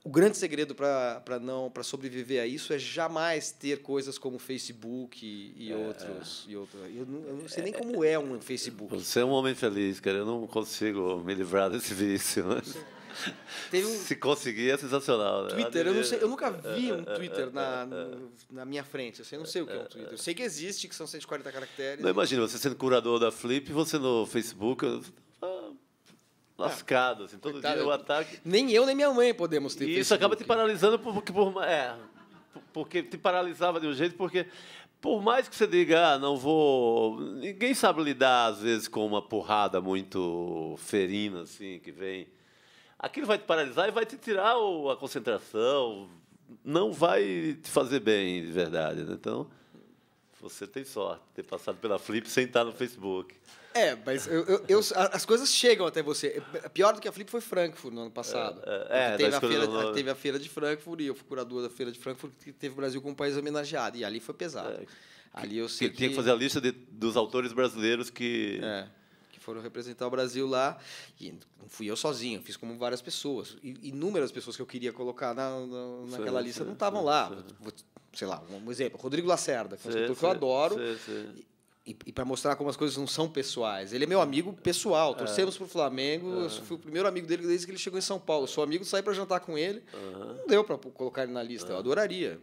O grande segredo para sobreviver a isso é jamais ter coisas como Facebook e outros. Eu não sei nem como é um Facebook. Você é um homem feliz, cara. Eu não consigo me livrar desse vício. Se conseguir, é sensacional. Né? Twitter, eu nunca vi um Twitter na minha frente. Eu não sei o que é um Twitter. Eu sei que existe, que são 140 caracteres. Não, imagina, você sendo curador da Flip, você no Facebook... lascado, assim, todo dia o ataque. Nem eu, nem minha mãe podemos ter. E isso acaba te paralisando porque te paralisava de um jeito, porque por mais que você diga, não vou... Ninguém sabe lidar, às vezes, com uma porrada muito ferina, assim, que vem. Aquilo vai te paralisar e vai te tirar a concentração, não vai te fazer bem, de verdade. Né? Então, você tem sorte de ter passado pela Flip sem estar no Facebook. Mas as coisas chegam até você. Pior do que a Flip foi Frankfurt no ano passado. Teve a feira de Frankfurt, e eu fui curador da feira de Frankfurt, que teve o Brasil como país homenageado. E ali foi pesado. Ali eu sei tinha que fazer a lista dos autores brasileiros que foram representar o Brasil lá. E não fui eu sozinho, fiz como várias pessoas. E inúmeras pessoas que eu queria colocar naquela lista não estavam lá. Sei lá, um exemplo, Rodrigo Lacerda, que é um escritor que eu adoro. E para mostrar como as coisas não são pessoais. Ele é meu amigo pessoal. Torcemos para o Flamengo. Eu fui o primeiro amigo dele desde que ele chegou em São Paulo. Eu sou amigo, saí para jantar com ele. Não deu para colocar ele na lista. Eu adoraria.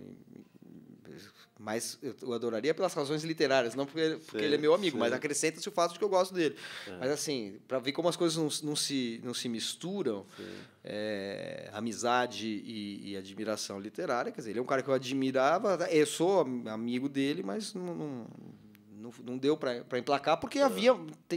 mas eu adoraria pelas razões literárias, não porque ele é meu amigo, mas acrescenta-se o fato de que eu gosto dele. Mas, assim, para ver como as coisas não se misturam, amizade e admiração literária, quer dizer, ele é um cara que eu admirava, eu sou amigo dele, mas não deu para emplacar porque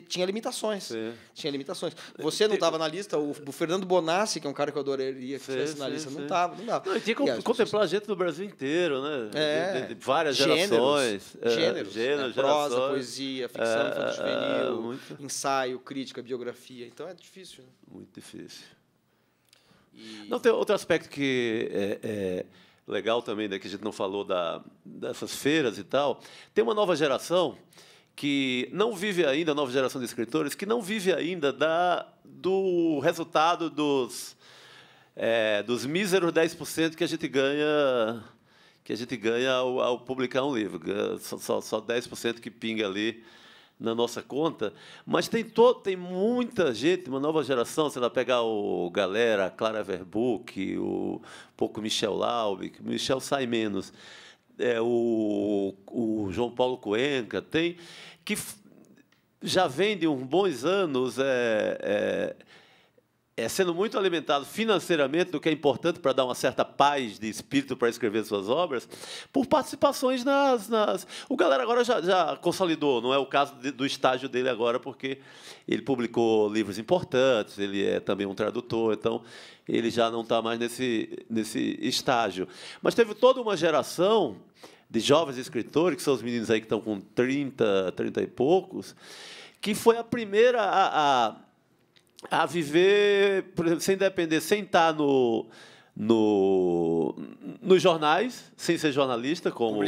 tinha limitações. Tinha limitações. Você não estava na lista, o Fernando Bonassi, que é um cara que eu adoraria que estivesse na lista, não estava. Não, e tinha que contemplar a gente do Brasil inteiro, né? De várias gerações. Gêneros, prosa, poesia, ficção infanto-juvenil, ensaio, crítica, biografia. Então é difícil. Né? Muito difícil. Não, tem outro aspecto que legal também, que a gente não falou dessas feiras e tal. Tem uma nova geração que não vive ainda, a nova geração de escritores, que não vive ainda do resultado dos míseros 10% que a gente ganha ao publicar um livro. Só 10% que pinga ali na nossa conta, mas tem muita gente, uma nova geração, você vai pegar o Galera, a Clara Verbuck, o Michel Laube, que o Michel sai menos, o João Paulo Cuenca, que já vem de uns bons anos sendo muito alimentado financeiramente, do que é importante para dar uma certa paz de espírito para escrever suas obras, por participações O Galera agora já consolidou, não é o caso do estágio dele agora, porque ele publicou livros importantes, ele é também um tradutor, então ele já não está mais nesse estágio. Mas teve toda uma geração de jovens escritores, que são os meninos aí que estão com 30 e poucos, que foi a primeira a viver, por exemplo, sem depender, sem estar nos jornais, sem ser jornalista, como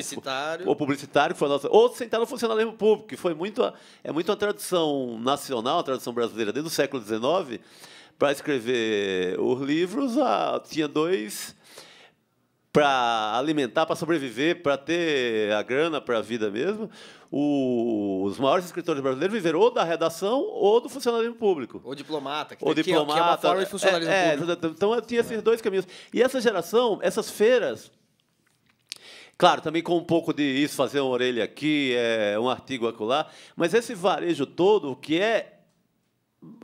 publicitário, foi ou sem estar no funcionalismo público, que foi muito uma tradição nacional, uma tradição brasileira desde o século XIX, para escrever os livros, tinha dois para alimentar, para sobreviver, para ter a grana para a vida mesmo. Os maiores escritores brasileiros viveram ou da redação ou do funcionalismo público. Ou diplomata, que é uma forma de funcionalismo público. Então, eu tinha esses dois caminhos. E essa geração, essas feiras, claro, também com um pouco de isso, fazer uma orelha aqui, um artigo acolá, mas esse varejo todo, que é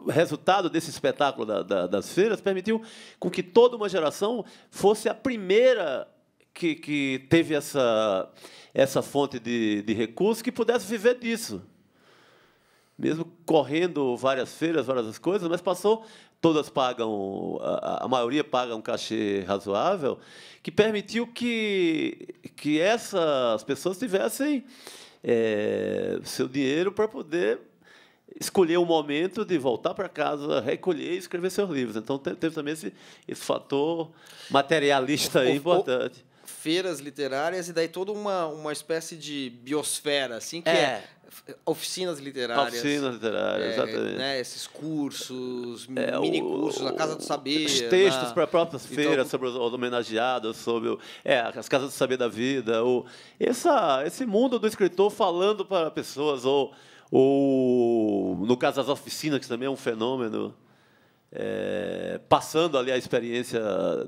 resultado desse espetáculo das feiras, permitiu com que toda uma geração fosse a primeira que teve essa fonte de recursos, que pudesse viver disso. Mesmo correndo várias feiras, várias coisas, mas todas pagam, a maioria paga um cachê razoável, que permitiu que essas pessoas tivessem seu dinheiro para poder escolher o momento de voltar para casa, recolher e escrever seus livros. Então, teve também esse fator materialista aí importante. Feiras literárias e daí toda uma espécie de biosfera, assim, que é oficinas literárias. Oficinas literárias, exatamente. Né, esses cursos, mini-cursos, a Casa do Saber. Os textos para próprias feiras, sobre os homenageados, sobre as Casas do Saber da Vida. Esse mundo do escritor falando para pessoas, ou no caso das oficinas, que também é um fenômeno, passando ali a experiência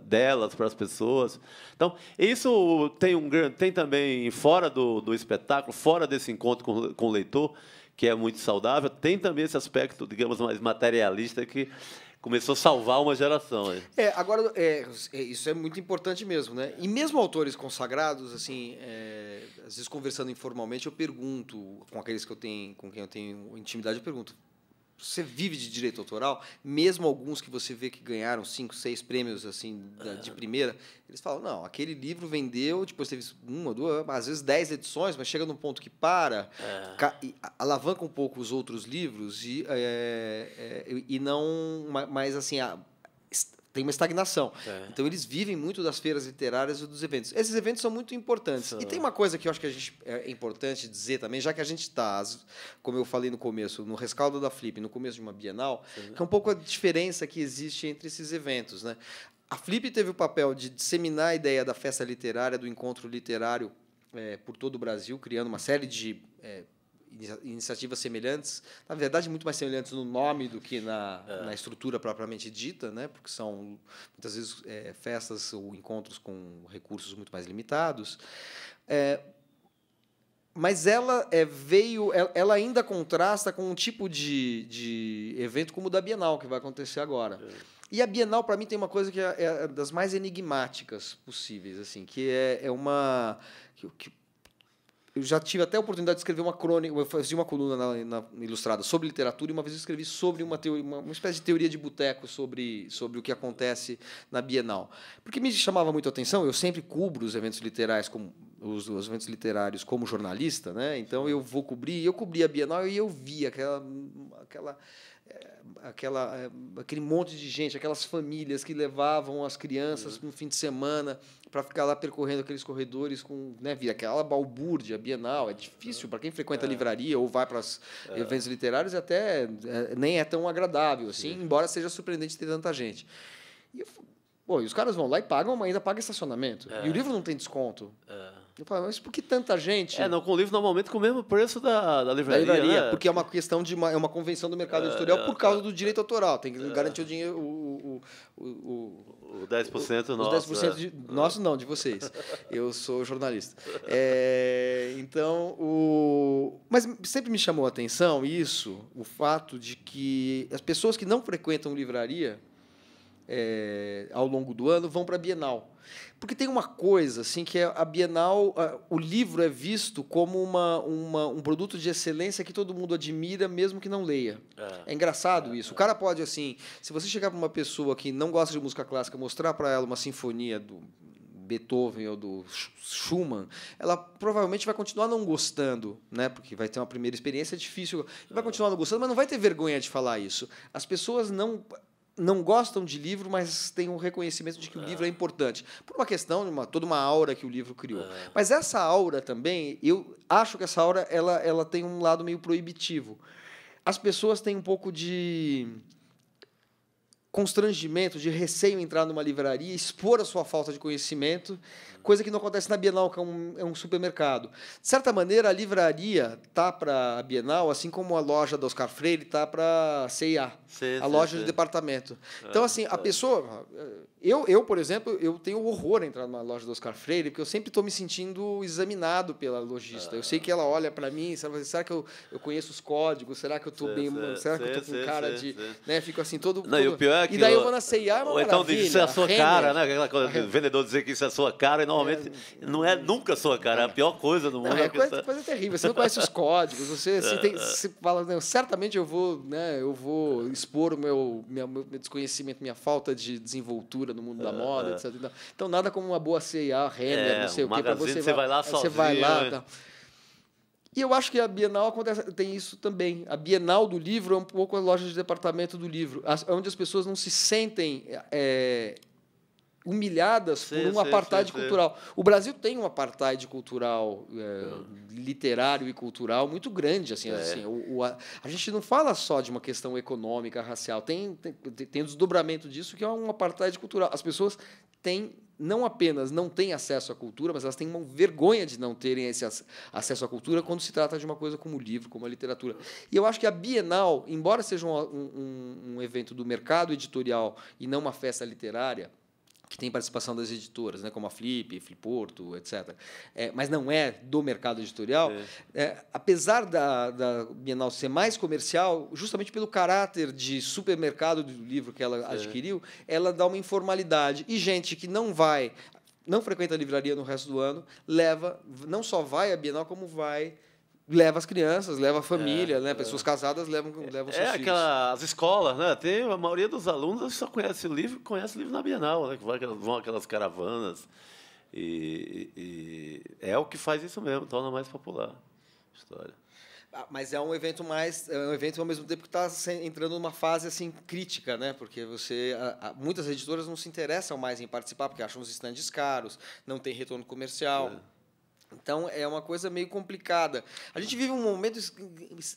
delas para as pessoas. Então, isso tem também, fora do espetáculo, fora desse encontro com o leitor, que é muito saudável, tem também esse aspecto, digamos, mais materialista, que começou a salvar uma geração. Agora, isso é muito importante mesmo, né? E mesmo autores consagrados, assim, às vezes conversando informalmente, eu pergunto, com quem eu tenho intimidade, eu pergunto: você vive de direito autoral? Mesmo alguns que você vê que ganharam 5, 6 prêmios assim de primeira, eles falam: não, aquele livro vendeu, depois teve 1, 2, às vezes 10 edições, mas chega num ponto que alavanca um pouco os outros livros e não mais assim. Tem uma estagnação. Então, eles vivem muito das feiras literárias e dos eventos. Esses eventos são muito importantes. E tem uma coisa que eu acho que é importante dizer também, já que a gente está, como eu falei no começo, no rescaldo da Flip, no começo de uma Bienal, que é um pouco a diferença que existe entre esses eventos, né? A Flip teve o papel de disseminar a ideia da festa literária, do encontro literário por todo o Brasil, criando uma série de iniciativas semelhantes, na verdade, muito mais semelhantes no nome do que na estrutura propriamente dita, né? Porque são, muitas vezes, festas ou encontros com recursos muito mais limitados. Mas ela ainda contrasta com um tipo de evento como o da Bienal, que vai acontecer agora. E a Bienal, para mim, tem uma coisa que é das mais enigmáticas possíveis, assim, que é uma... Eu já tive até a oportunidade de escrever uma crônica, eu fazia uma coluna na Ilustrada sobre literatura, e uma vez eu escrevi sobre uma espécie de teoria de boteco sobre o que acontece na Bienal. Porque me chamava muito a atenção, eu sempre cubro os eventos literários como os eventos literários como jornalista, né? Então eu cobri a Bienal e eu via aquele monte de gente, aquelas famílias que levavam as crianças no fim de semana para ficar lá percorrendo aqueles corredores com, né, via aquela balbúrdia Bienal. É difícil para quem frequenta a livraria ou vai para os eventos literários, até nem é tão agradável assim, embora seja surpreendente ter tanta gente. E os caras vão lá e ainda pagam estacionamento. E o livro não tem desconto. Eu falo, mas por que tanta gente? Não, com o livro normalmente com o mesmo preço da livraria. Né? Porque é uma questão é uma convenção do mercado editorial por causa do direito autoral. Tem que garantir o dinheiro. O 10% nosso. Os 10% nosso não, de vocês. Eu sou jornalista. Então, mas sempre me chamou a atenção o fato de que as pessoas que não frequentam livraria ao longo do ano vão para a Bienal. Porque tem uma coisa assim que a Bienal, o livro é visto como um produto de excelência que todo mundo admira, mesmo que não leia. É engraçado isso. O cara pode, assim, se você chegar para uma pessoa que não gosta de música clássica, mostrar para ela uma sinfonia do Beethoven ou do Schumann, ela provavelmente vai continuar não gostando, né? Porque vai ter uma primeira experiência difícil, vai continuar não gostando, mas não vai ter vergonha de falar isso. As pessoas não gostam de livro, mas têm um reconhecimento de que o livro é importante. Por uma questão de toda uma aura que o livro criou. Mas essa aura também, eu acho que essa aura ela tem um lado meio proibitivo. As pessoas têm um pouco de constrangimento, de receio em entrar numa livraria, expor a sua falta de conhecimento, coisa que não acontece na Bienal, que é um supermercado. De certa maneira, a livraria está para a Bienal, assim como a loja da Oscar Freire está para a C&A, a loja de departamento. Então, assim, a pessoa... Eu, por exemplo, eu tenho horror a entrar numa loja da Oscar Freire, porque eu sempre estou me sentindo examinado pela lojista. Eu sei que ela olha para mim, será que eu conheço os códigos? Será que eu estou bem... Será que eu estou com cara de... Né? Fico assim, todo... Não, e o pior é que... E daí eu vou na C&A, ou então isso é a sua cara, né? Aquela coisa, o vendedor dizer que isso é a sua cara, e normalmente não é nunca a sua cara, é a pior coisa do mundo. Não, coisa terrível, você não conhece os códigos, você fala, não, certamente eu vou expor o meu desconhecimento, minha falta de desenvoltura no mundo da moda, etc. Então, nada como uma boa C&A, Renner, não sei o quê, para você vai lá sozinho. Você vai lá, tá. E eu acho que a Bienal tem isso também. A Bienal do livro é um pouco a loja de departamento do livro, onde as pessoas não se sentem humilhadas por um apartheid cultural. O Brasil tem um apartheid cultural, literário e cultural muito grande. Assim, a gente não fala só de uma questão econômica, racial. Tem um desdobramento disso, que é um apartheid cultural. As pessoas não apenas não têm acesso à cultura, mas elas têm uma vergonha de não terem esse acesso à cultura quando se trata de uma coisa como o livro, como a literatura. E eu acho que a Bienal, embora seja um evento do mercado editorial e não uma festa literária, que tem participação das editoras, né, como a Fliporto, etc., mas não é do mercado editorial, apesar da Bienal ser mais comercial, justamente pelo caráter de supermercado do livro que ela adquiriu, ela dá uma informalidade. E gente que não frequenta a livraria no resto do ano, não só vai à Bienal, como leva as crianças, leva a família, né? Pessoas casadas levam seus filhos. As escolas, né? A maioria dos alunos só conhece o livro na Bienal, né? Vão aquelas caravanas. E é o que faz isso mesmo, torna mais popular a história. Mas é um evento ao mesmo tempo que está entrando numa fase assim crítica, né? Porque muitas editoras não se interessam mais em participar porque acham os estandes caros, não tem retorno comercial. Então, é uma coisa meio complicada. A gente vive um momento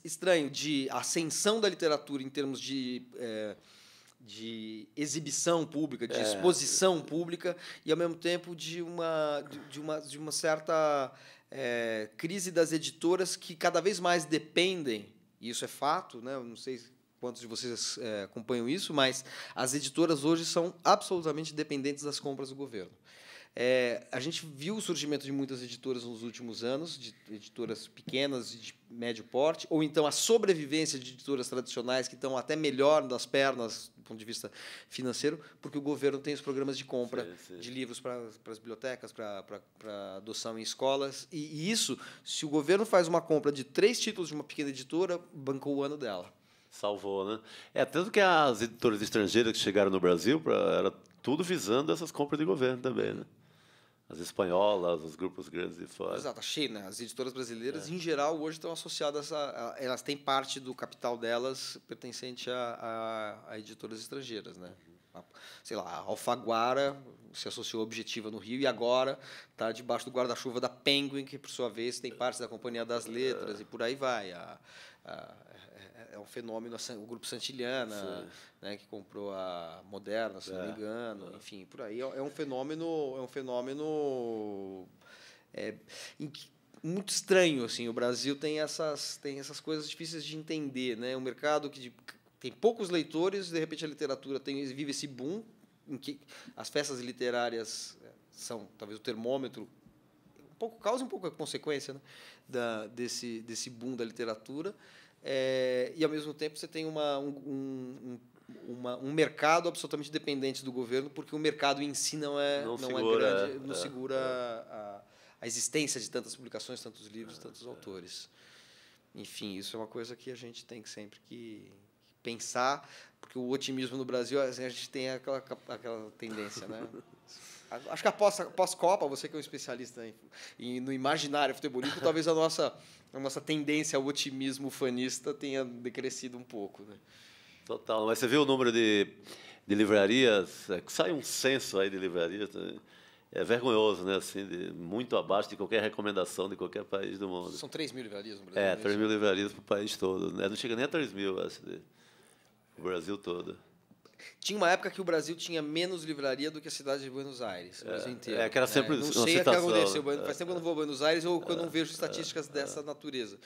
estranho de ascensão da literatura em termos de de exibição pública, de exposição pública, e, ao mesmo tempo, de uma certa crise das editoras que cada vez mais dependem, e isso é fato, né? Eu não sei quantos de vocês acompanham isso, mas as editoras hoje são absolutamente dependentes das compras do governo. A gente viu o surgimento de muitas editoras nos últimos anos, de editoras pequenas e de médio porte, ou então a sobrevivência de editoras tradicionais que estão até melhor das pernas do ponto de vista financeiro, porque o governo tem os programas de compra de livros para as bibliotecas, para adoção em escolas. E isso, se o governo faz uma compra de 3 títulos de uma pequena editora, bancou o ano dela. Salvou, né? Tanto que as editoras estrangeiras que chegaram no Brasil, era tudo visando essas compras de governo também, né? As espanholas, os grupos grandes de fora. Exato, a China, as editoras brasileiras, em geral, hoje estão associadas elas têm parte do capital delas pertencente a editoras estrangeiras, né? Sei lá, a Alfaguara se associou à Objetiva no Rio e agora está debaixo do guarda-chuva da Penguin, que, por sua vez, tem parte da Companhia das Letras, e por aí vai. É um fenômeno, o Grupo Santillana, né, que comprou a Moderna, se não me engano, enfim, por aí. É um fenômeno muito estranho, assim. O Brasil tem essas coisas difíceis de entender, né? Um mercado que tem poucos leitores, de repente a literatura vive esse boom, em que as festas literárias são talvez o termômetro, causa um pouco a consequência, né, desse boom da literatura. E, ao mesmo tempo, você tem um mercado absolutamente dependente do governo, porque o mercado em si não é grande, não segura a existência de tantas publicações, tantos livros, tantos autores. Enfim, isso é uma coisa que a gente tem sempre que pensar, porque o otimismo no Brasil, assim, a gente tem aquela tendência, né? Acho que a pós-Copa, você que é um especialista no imaginário futebolístico, talvez a nossa tendência ao otimismo fanista tenha decrescido um pouco, né? Total. Mas você viu o número de livrarias? Sai um censo aí de livrarias. É vergonhoso, né? Assim, muito abaixo de qualquer recomendação de qualquer país do mundo. São 3 mil livrarias no Brasil? 3 mil livrarias para o país todo. Não chega nem a 3 mil, acho, o Brasil todo. Tinha uma época que o Brasil tinha menos livraria do que a cidade de Buenos Aires, o Brasil inteiro. Que era sempre não sei o que aconteceu. Faz tempo que eu não vou a Buenos Aires ou que eu não vejo estatísticas dessa natureza.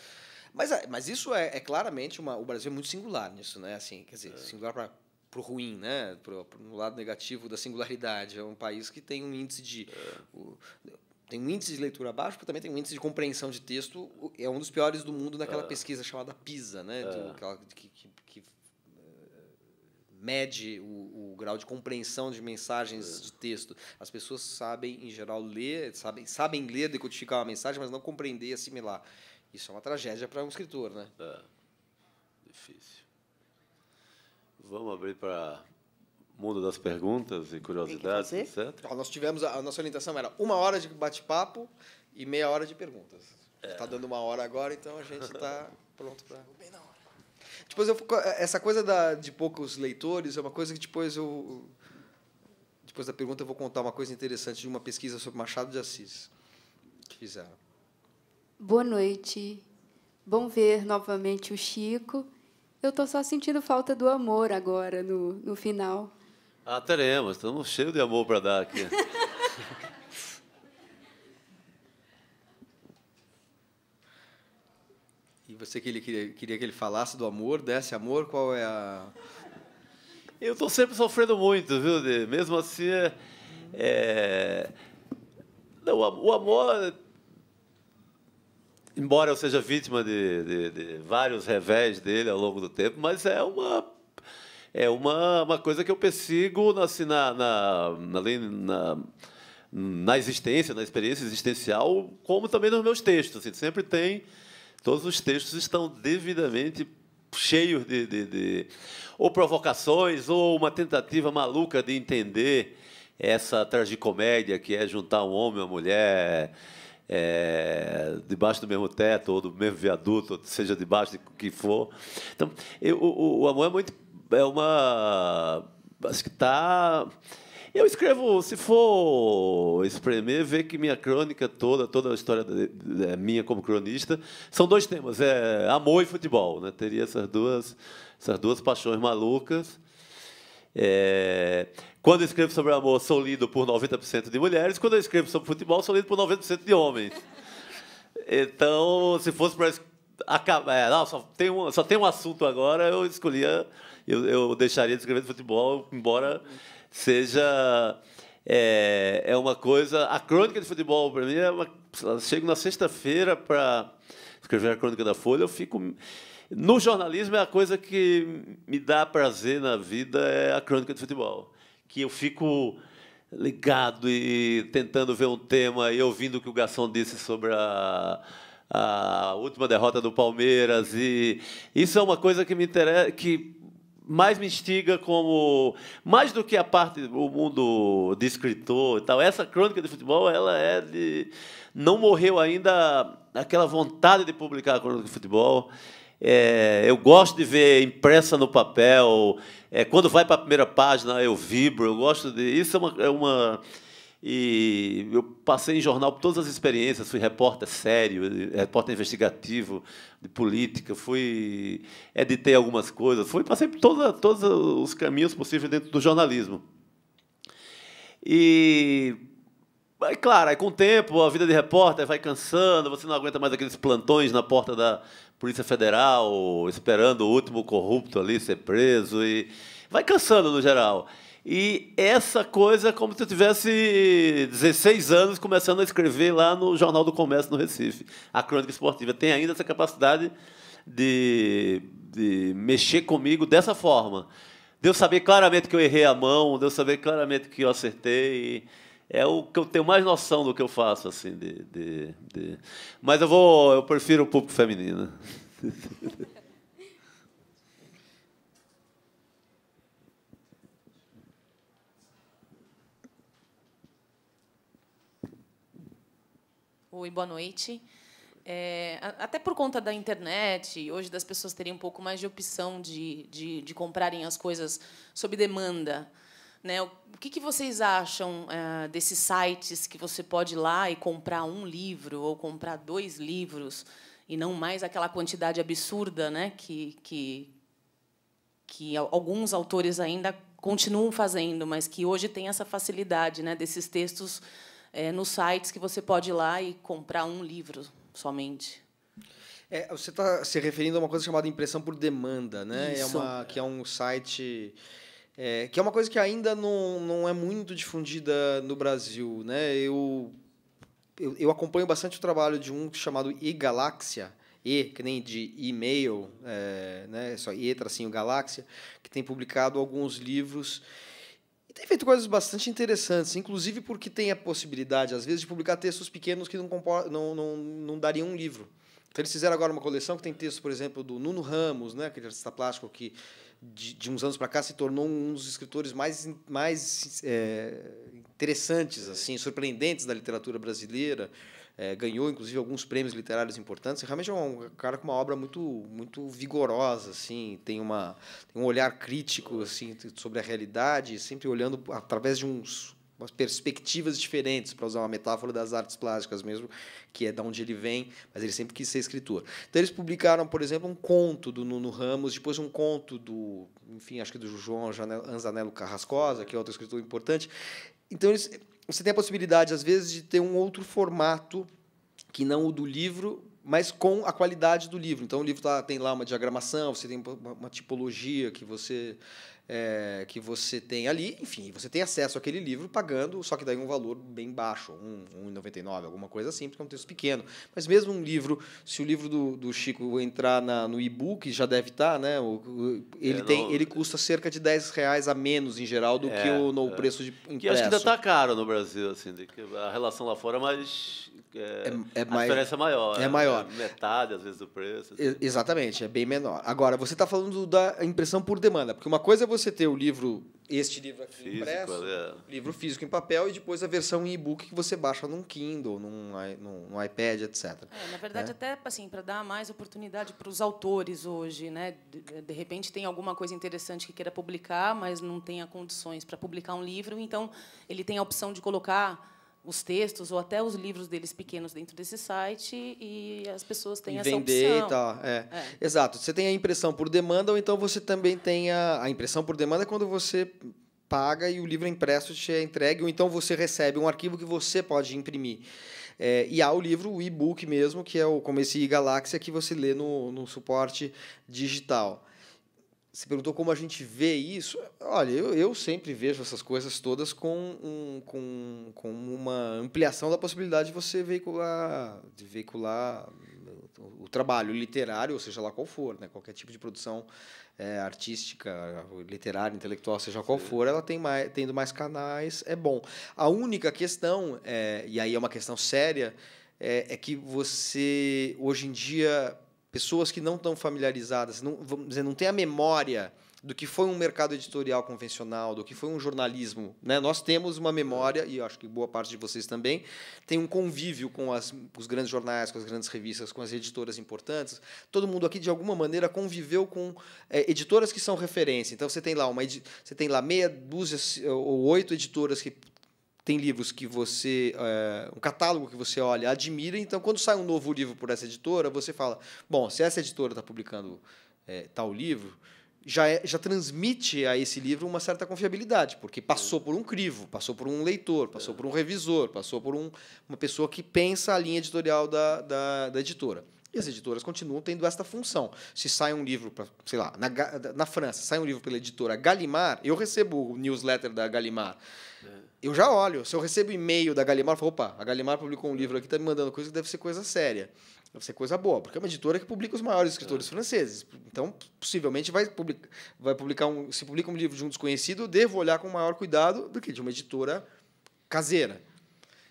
Mas isso é claramente o Brasil é muito singular nisso, né? Assim, quer dizer, singular para o ruim, né? No lado negativo da singularidade. É um país que tem um índice tem um índice de leitura baixo, porque também tem um índice de compreensão de texto. É um dos piores do mundo naquela pesquisa chamada PISA, né? Que mede o grau de compreensão de mensagens de texto. As pessoas sabem, em geral, ler, sabem ler, decodificar uma mensagem, mas não compreender e assimilar. Isso é uma tragédia para um escritor, né? Difícil. Vamos abrir para o mundo das perguntas e curiosidades, etc. Nós tivemos, a nossa orientação era 1 hora de bate-papo e meia hora de perguntas. Está dando 1 hora agora, então a gente está pronto para... Bem na hora. Depois essa coisa de poucos leitores é uma coisa que depois da pergunta eu vou contar uma coisa interessante de uma pesquisa sobre Machado de Assis que fizeram. Boa noite. Bom ver novamente o Chico. Eu estou só sentindo falta do amor agora, no final. Teremos. Estamos cheios de amor para dar aqui. E você queria que ele falasse do amor, desse amor? Qual é a... Eu estou sempre sofrendo muito, viu? Mesmo assim, Não, o amor, embora eu seja vítima de vários revés dele ao longo do tempo, mas é uma coisa que eu persigo assim, na existência, na experiência existencial, como também nos meus textos. Assim, sempre tem... Todos os textos estão devidamente cheios de ou provocações ou uma tentativa maluca de entender essa tragicomédia que é juntar um homem e uma mulher debaixo do mesmo teto ou do mesmo viaduto, ou seja, debaixo de que for. Então, o amor acho que está... Eu escrevo, se for espremer, ver que minha crônica toda a história minha como cronista, são 2 temas, amor e futebol, né? Teria essas duas paixões malucas. Quando eu escrevo sobre amor, sou lido por 90% de mulheres. Quando eu escrevo sobre futebol, sou lido por 90% de homens. Então, se fosse para acabar, não, só tem um assunto agora, eu escolhia, eu deixaria de escrever de futebol, embora seja uma coisa. A crônica de futebol, para mim, chego na sexta-feira para escrever a crônica da Folha, eu fico. No jornalismo, é a coisa que me dá prazer na vida, é a crônica de futebol, que eu fico ligado e tentando ver um tema e ouvindo o que o Garçom disse sobre a última derrota do Palmeiras. E isso é uma coisa que me interessa, que mais me instiga, como mais do que o mundo de escritor e tal. Essa crônica de futebol, ela não morreu ainda aquela vontade de publicar a crônica de futebol. Eu gosto de ver impressa no papel. Quando vai para a primeira página, eu vibro. Eu gosto de isso. E eu passei em jornal por todas as experiências. Fui repórter sério, repórter investigativo de política. Editei algumas coisas. Passei por todos os caminhos possíveis dentro do jornalismo. E claro, aí com o tempo, a vida de repórter vai cansando, você não aguenta mais aqueles plantões na porta da Polícia Federal, esperando o último corrupto ali ser preso, e vai cansando no geral. E essa coisa é como se eu tivesse 16 anos começando a escrever lá no Jornal do Comércio, no Recife, a crônica esportiva. Tem ainda essa capacidade de mexer comigo dessa forma. De eu saber claramente que eu errei a mão, de eu saber claramente que eu acertei. É o que eu tenho mais noção do que eu faço, assim, Mas eu prefiro o público feminino. Oi, boa noite. Até por conta da internet, hoje das pessoas terem um pouco mais de opção de comprarem as coisas sob demanda. Né? O que vocês acham desses sites que você pode ir lá e comprar um livro ou comprar 2 livros e não mais aquela quantidade absurda, né, que alguns autores ainda continuam fazendo, mas que hoje tem essa facilidade, né, desses textos nos sites que você pode ir lá e comprar um livro somente? Você está se referindo a uma coisa chamada impressão por demanda, né? Isso. Que é um site... que é uma coisa que ainda não é muito difundida no Brasil, né? Eu acompanho bastante o trabalho de um chamado eGaláxia, que nem de e-mail, né? Só tracinho Galáxia, que tem publicado alguns livros e tem feito coisas bastante interessantes, inclusive porque tem a possibilidade, às vezes, de publicar textos pequenos que não dariam um livro. Então, eles fizeram agora uma coleção que tem textos, por exemplo, do Nuno Ramos, né? Aquele artista plástico que de uns anos para cá se tornou um dos escritores mais interessantes, assim, surpreendentes da literatura brasileira. Ganhou, inclusive, alguns prêmios literários importantes. Realmente é um cara com uma obra muito, muito vigorosa, assim, tem um olhar crítico, assim, sobre a realidade, sempre olhando através de umas perspectivas diferentes, para usar uma metáfora das artes plásticas mesmo, que é de onde ele vem, mas ele sempre quis ser escritor. Então, eles publicaram, por exemplo, um conto do Nuno Ramos, depois um conto acho que do João Anzanello Carrascosa, que é outro escritor importante. Então, você tem a possibilidade, às vezes, de ter um outro formato que não o do livro, mas com a qualidade do livro. Então, o livro tem lá uma diagramação, você tem uma tipologia que você tem ali, enfim, você tem acesso àquele livro pagando, só que daí um valor bem baixo, R$1,99, alguma coisa assim, porque é um texto pequeno. Mas mesmo um livro, se o livro do Chico entrar no e-book, já deve estar, né? Ele custa cerca de R$10 a menos, em geral, do que o preço de impresso. Que acho que ainda está caro no Brasil, assim, a relação lá fora, mas a diferença é maior. É maior. Metade, às vezes, do preço. Assim. Exatamente, é bem menor. Agora, você está falando da impressão por demanda, porque uma coisa é você ter o livro, este livro aqui físico, impresso, livro físico em papel, e depois a versão em e-book que você baixa num Kindle, num iPad, etc. Na verdade, até assim, para dar mais oportunidade para os autores hoje, né? De repente tem alguma coisa interessante que queira publicar, mas não tenha condições para publicar um livro, então ele tem a opção de colocar os textos ou até os livros deles pequenos dentro desse site e as pessoas têm essa vender opção. E tal. Exato. Você tem a impressão por demanda, ou então você também tem a impressão por demanda é quando você paga e o livro impresso te é entregue, ou então você recebe um arquivo que você pode imprimir. E há o livro, o e-book mesmo, que é como esse e-Galáxia que você lê no suporte digital. Você perguntou como a gente vê isso. Olha, eu sempre vejo essas coisas todas com uma ampliação da possibilidade de você veicular o trabalho literário, ou seja lá qual for, né? Qualquer tipo de produção artística, literária, intelectual, seja qual for, ela tendo mais canais, é bom. A única questão, e aí é uma questão séria, é que você, hoje em dia, pessoas que não estão familiarizadas, vamos dizer, não têm a memória do que foi um mercado editorial convencional, do que foi um jornalismo, né? Nós temos uma memória, e eu acho que boa parte de vocês também, tem um convívio com os grandes jornais, com as grandes revistas, com as editoras importantes. Todo mundo aqui, de alguma maneira, conviveu com editoras que são referência. Então, você tem lá meia dúzia ou 8 editoras que tem livros que você... um catálogo que você olha, admira. Então, quando sai um novo livro por essa editora, você fala, bom, se essa editora está publicando tal livro, já transmite a esse livro uma certa confiabilidade, porque passou por um crivo, passou por um leitor, passou por um revisor, passou por uma pessoa que pensa a linha editorial da editora. E as editoras continuam tendo esta função. Se sai um livro, sei lá, na França, sai um livro pela editora Gallimard, eu recebo o newsletter da Gallimard. Eu já olho. Se eu recebo e-mail da Gallimard, eu falo, opa, a Gallimard publicou um livro aqui, está me mandando coisa que deve ser coisa séria. Deve ser coisa boa, porque é uma editora que publica os maiores escritores franceses. Então, possivelmente, se publica um livro de um desconhecido, eu devo olhar com maior cuidado do que de uma editora caseira.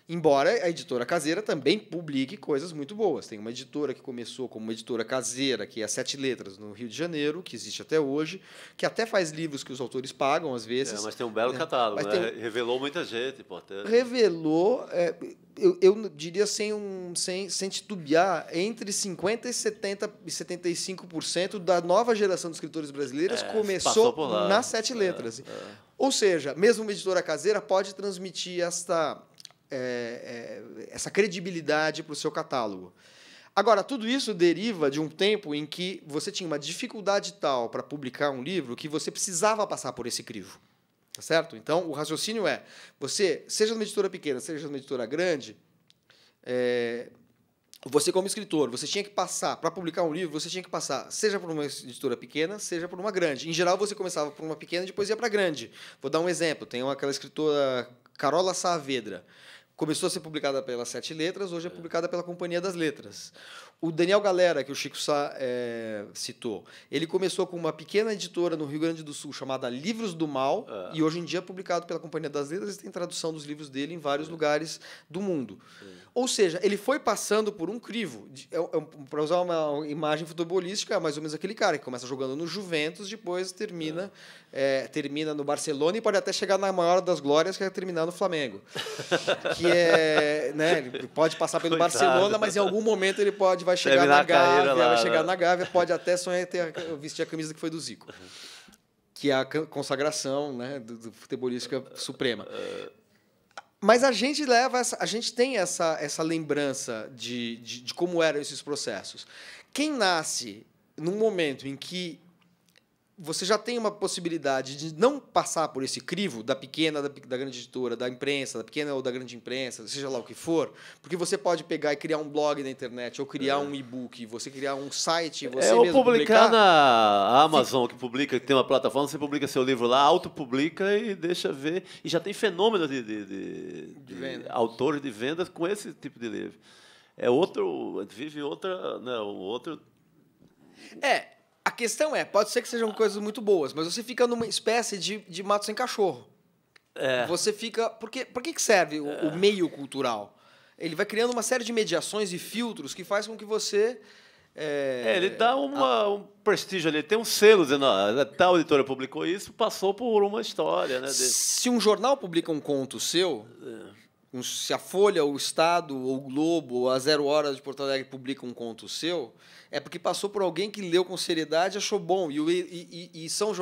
Embora a editora caseira também publique coisas muito boas. Tem uma editora que começou como uma editora caseira, que é a Sete Letras, no Rio de Janeiro, que existe até hoje, que até faz livros que os autores pagam, às vezes. Mas tem um belo catálogo, né? Revelou muita gente, importante. Revelou, eu diria sem titubear, entre 50% e 70% e 75% da nova geração de escritores brasileiros começou nas Sete Letras. Ou seja, mesmo uma editora caseira pode transmitir essa credibilidade para o seu catálogo. Agora, tudo isso deriva de um tempo em que você tinha uma dificuldade tal para publicar um livro que você precisava passar por esse crivo. Tá certo? Então, o raciocínio é, você, seja numa editora pequena, seja numa editora grande, você como escritor, você tinha que passar, para publicar um livro, você tinha que passar, seja por uma editora pequena, seja por uma grande. Em geral, você começava por uma pequena e depois ia para a grande. Vou dar um exemplo. Tem aquela escritora Carola Saavedra. Começou a ser publicada pelas Sete Letras, hoje é publicada pela Companhia das Letras. O Daniel Galera, que o Chico Sá citou, ele começou com uma pequena editora no Rio Grande do Sul chamada Livros do Mal, e hoje em dia é publicado pela Companhia das Letras e tem tradução dos livros dele em vários lugares do mundo. Ou seja, ele foi passando por um crivo. Para usar uma imagem futebolística, é mais ou menos aquele cara que começa jogando no Juventus, depois termina no Barcelona e pode até chegar na maior das glórias, que é terminar no Flamengo. Que ele pode passar pelo Barcelona, mas em algum momento ele vai chegar na Gávea, pode até sonhar ter vestir a camisa que foi do Zico, que é a consagração, né, do futebolística suprema. Mas a gente tem essa lembrança de como eram esses processos. Quem nasce num momento em que você já tem uma possibilidade de não passar por esse crivo da pequena, da grande editora, da imprensa, da pequena ou da grande imprensa, seja lá o que for, porque você pode pegar e criar um blog na internet, ou criar um e-book, você criar um site, você mesmo publicar na Amazon, que tem uma plataforma, você publica seu livro lá, autopublica e deixa ver. E já tem fenômeno de autores de vendas com esse tipo de livro. Vive outra... Não, outro... A questão pode ser que sejam coisas muito boas, mas você fica numa espécie de mato sem cachorro. Você fica... Por que serve o meio cultural? Ele vai criando uma série de mediações e filtros que faz com que você... ele dá um prestígio ali, tem um selo dizendo, tal editora publicou isso, passou por uma história. Né, Se um jornal publica um conto seu... se a Folha, o Estado, ou o Globo, ou a Zero Hora de Porto Alegre publica um conto seu, é porque passou por alguém que leu com seriedade e achou bom. E são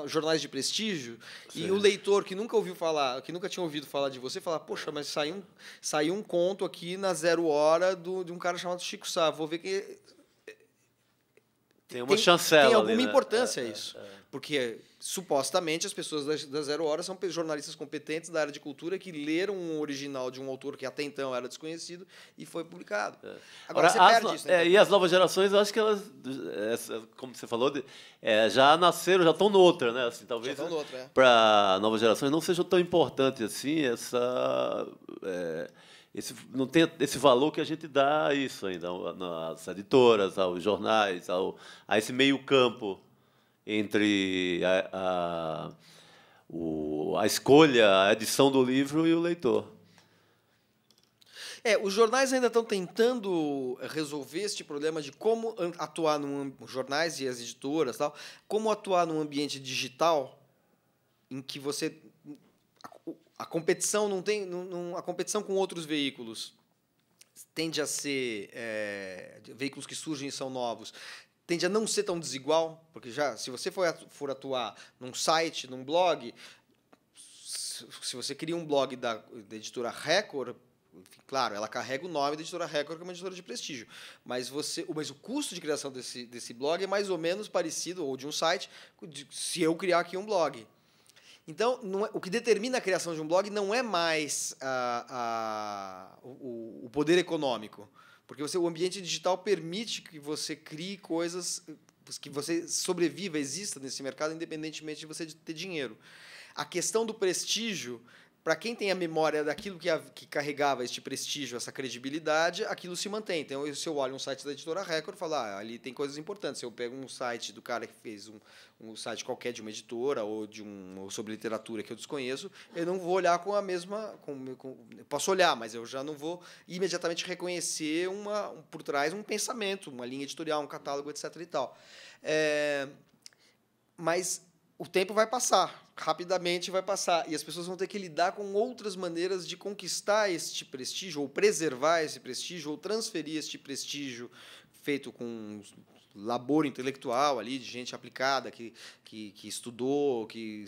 jornais de prestígio, e o leitor que nunca ouviu falar, que nunca tinha ouvido falar de você, fala, poxa, mas saiu um conto aqui na Zero Hora de um cara chamado Chico Sá, vou ver que... Tem uma chancela tem alguma ali, né? importância isso. Porque, supostamente, as pessoas da Zero Hora são jornalistas competentes da área de cultura que leram um original de um autor que até então era desconhecido e foi publicado. Agora, você perde isso. E as novas gerações, eu acho que elas, como você falou, já nasceram, já estão noutra, né? Assim, talvez para novas gerações não seja tão importante assim não tem esse valor que a gente dá a isso ainda, às editoras, aos jornais, a esse meio campo entre a escolha, a edição do livro e o leitor. Os jornais ainda estão tentando resolver este problema de como atuar os jornais e as editoras, como atuar num ambiente digital em que você... A competição não tem, a competição com outros veículos tende a ser veículos que surgem e são novos, tende a não ser tão desigual, porque já se você for atuar num site, num blog, se você cria um blog da editora Record, enfim, claro, ela carrega o nome da editora Record, que é uma editora de prestígio, mas o custo de criação desse blog é mais ou menos parecido, ou de um site, se eu criar aqui um blog. Então, o que determina a criação de um blog não é mais o poder econômico, porque o ambiente digital permite que você crie coisas, que você sobreviva, exista nesse mercado, independentemente de você ter dinheiro. A questão do prestígio, para quem tem a memória daquilo que carregava este prestígio, essa credibilidade, aquilo se mantém. Então, se eu olho um site da editora Record, eu falo, ali tem coisas importantes. Se eu pego um site do cara que fez um site qualquer de uma editora ou ou sobre literatura que eu desconheço, eu não vou olhar com a mesma... eu posso olhar, mas eu já não vou imediatamente reconhecer por trás um pensamento, uma linha editorial, um catálogo, etc. e tal. Mas o tempo vai passar, rapidamente vai passar, e as pessoas vão ter que lidar com outras maneiras de conquistar este prestígio, ou preservar esse prestígio, ou transferir este prestígio feito com labor intelectual ali, de gente aplicada, que estudou, que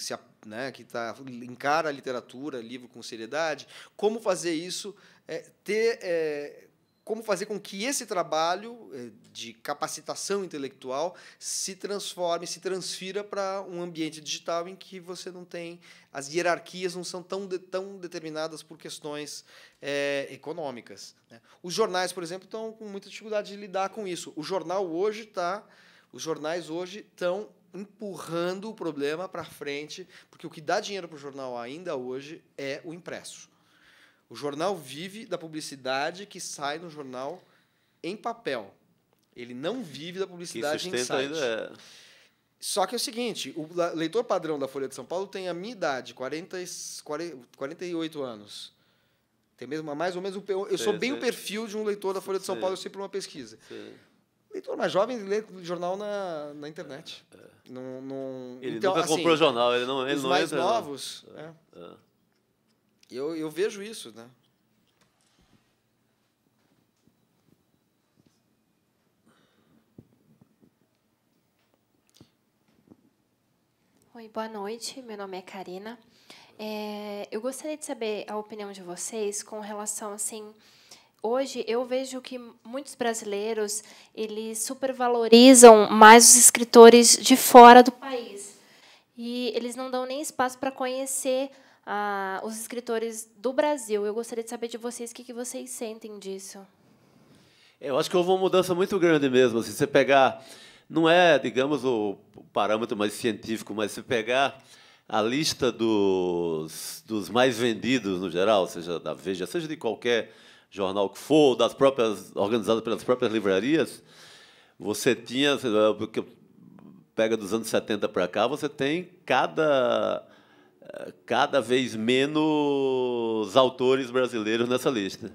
encara a literatura, livro com seriedade. Como fazer isso, como fazer com que esse trabalho de capacitação intelectual se transfira para um ambiente digital em que você não tem... As hierarquias não são tão determinadas por questões econômicas, né? Os jornais, por exemplo, estão com muita dificuldade de lidar com isso. Os jornais hoje estão empurrando o problema para frente, porque o que dá dinheiro para o jornal ainda hoje é o impresso. O jornal vive da publicidade que sai no jornal em papel. Ele não vive da publicidade em site. Só que é o seguinte, o leitor padrão da Folha de São Paulo tem a minha idade, 48 anos. Tem mais ou menos eu sou bem o perfil de um leitor da Folha de São Paulo, eu sei por uma pesquisa. O leitor mais jovem lê jornal na internet. Ele nunca comprou jornal, ele não os mais novos... Eu vejo isso, né? Oi, boa noite. Meu nome é Karina. Eu gostaria de saber a opinião de vocês com relação, assim... Hoje, eu vejo que muitos brasileiros eles supervalorizam mais os escritores de fora do país. E eles não dão nem espaço para conhecer... os escritores do Brasil. Eu gostaria de saber de vocês o que vocês sentem disso. Eu acho que houve uma mudança muito grande mesmo. Se você pegar, não é, digamos, o parâmetro mais científico, mas se pegar a lista dos mais vendidos no geral, seja da Veja, seja de qualquer jornal que for, organizado pelas próprias livrarias, você tinha, porque pega dos anos 70 para cá, você tem cada vez menos autores brasileiros nessa lista.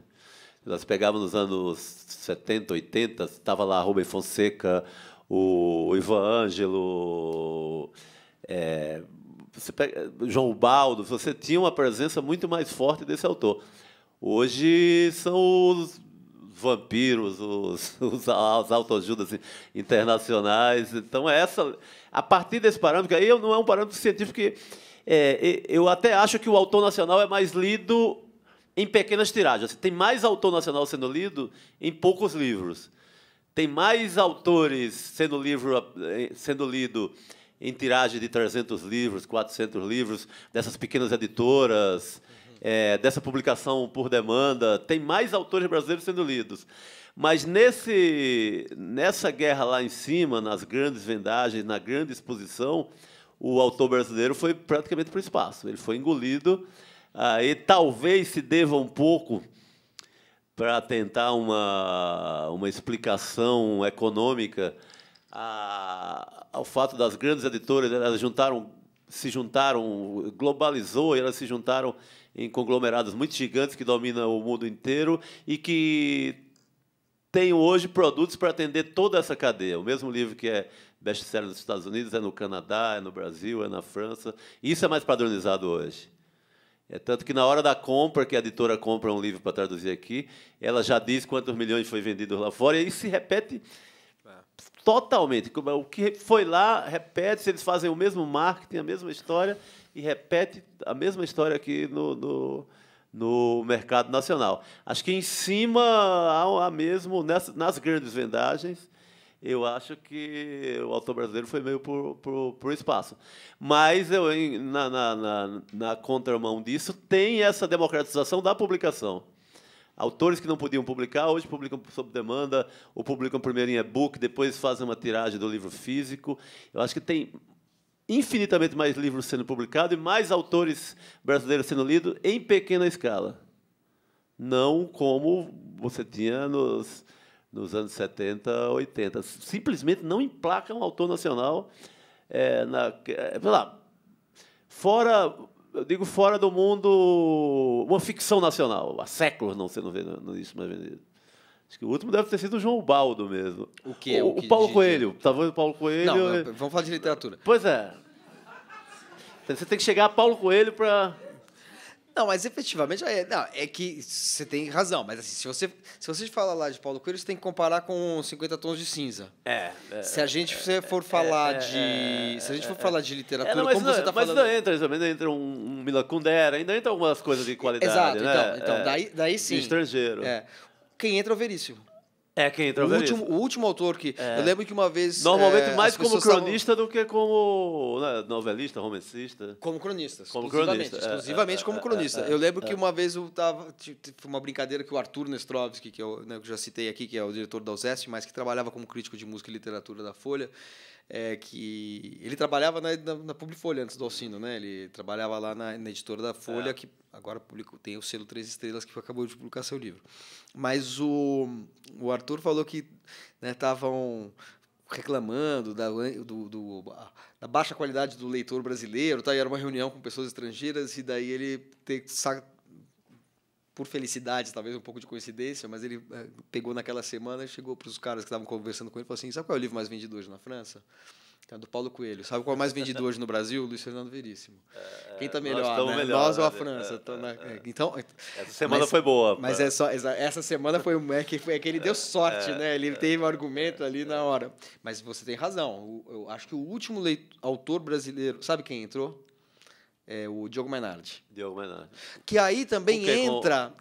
Nós pegávamos nos anos 70, 80, estava lá Rubem Fonseca, o Ivan Ângelo, João Ubaldo, você tinha uma presença muito mais forte desse autor. Hoje são os vampiros, as autoajudas internacionais. Então, a partir desse parâmetro, aí não é um parâmetro científico que... eu até acho que o autor nacional é mais lido em pequenas tiragens. Tem mais autor nacional sendo lido em poucos livros. Tem mais autores sendo lido em tiragem de 300 livros, 400 livros, dessas pequenas editoras, dessa publicação por demanda. Tem mais autores brasileiros sendo lidos. Mas nessa guerra lá em cima, nas grandes vendagens, na grande exposição, o autor brasileiro foi praticamente para o espaço. Ele foi engolido. E talvez se deva um pouco para tentar uma explicação econômica ao fato das grandes editoras, elas se juntaram, globalizou, e elas se juntaram em conglomerados muito gigantes que dominam o mundo inteiro e que têm hoje produtos para atender toda essa cadeia. O mesmo livro que é best-seller nos Estados Unidos é no Canadá, é no Brasil, é na França. Isso é mais padronizado hoje. Tanto que, na hora da compra, que a editora compra um livro para traduzir aqui, ela já diz quantos milhões foi vendido lá fora, e isso se repete totalmente. O que foi lá, repete, eles fazem o mesmo marketing, a mesma história, e repete a mesma história aqui no mercado nacional. Acho que, em cima, há mesmo, nas grandes vendagens, eu acho que o autor brasileiro foi meio por espaço. Mas, na contramão disso, tem essa democratização da publicação. Autores que não podiam publicar, hoje publicam sob demanda, ou publicam primeiro em e-book, depois fazem uma tiragem do livro físico. Eu acho que tem infinitamente mais livros sendo publicados e mais autores brasileiros sendo lidos em pequena escala. Não como você tinha nos anos 70, 80. Simplesmente não emplaca um autor nacional fora do mundo, uma ficção nacional. Há séculos não sendo isso mais vendido. Acho que o último deve ter sido o João Baldo mesmo. O quê? O Paulo Coelho. Talvez o Paulo Coelho... Não, vamos falar de literatura. Pois é. Então, você tem que chegar a Paulo Coelho para... Não, mas efetivamente é que você tem razão. Mas assim, se você fala lá de Paulo Coelho, você tem que comparar com 50 Tons de Cinza. Se a gente for falar de literatura, como você está falando... Mas ainda entra um Milan Kundera, ainda entra algumas coisas de qualidade. Exato, né? Então daí sim. De estrangeiro. Quem entra é o Veríssimo. Quem entra é o Veríssimo. O último autor que... Eu lembro que uma vez... Normalmente mais como cronista do que como novelista, romancista. Como cronista. Exclusivamente como cronista. Eu lembro que uma vez foi uma brincadeira que o Arthur Nestrovsky, que eu já citei aqui, que é o diretor da USESP, mas que trabalhava como crítico de música e literatura da Folha, que ele trabalhava na Publifolha antes do Alcino, né? Ele trabalhava lá na editora da Folha, que agora tem o selo 3 Estrelas, que acabou de publicar seu livro. Mas o Arthur falou que estavam reclamando da baixa qualidade do leitor brasileiro, e era uma reunião com pessoas estrangeiras, e daí ele por felicidade, talvez um pouco de coincidência, mas ele pegou naquela semana e chegou para os caras que estavam conversando com ele e falou assim: sabe qual é o livro mais vendido hoje na França? É do Paulo Coelho. Sabe qual é o mais vendido hoje no Brasil? Luiz Fernando Veríssimo. Quem está melhor, né? Nós ou a França? Então, essa semana foi boa. Mas essa semana foi que ele deu sorte, né? Ele teve um argumento ali na hora. Mas você tem razão. Eu acho que o último autor brasileiro... Sabe quem entrou? O Diogo Mainardi. Que aí também entra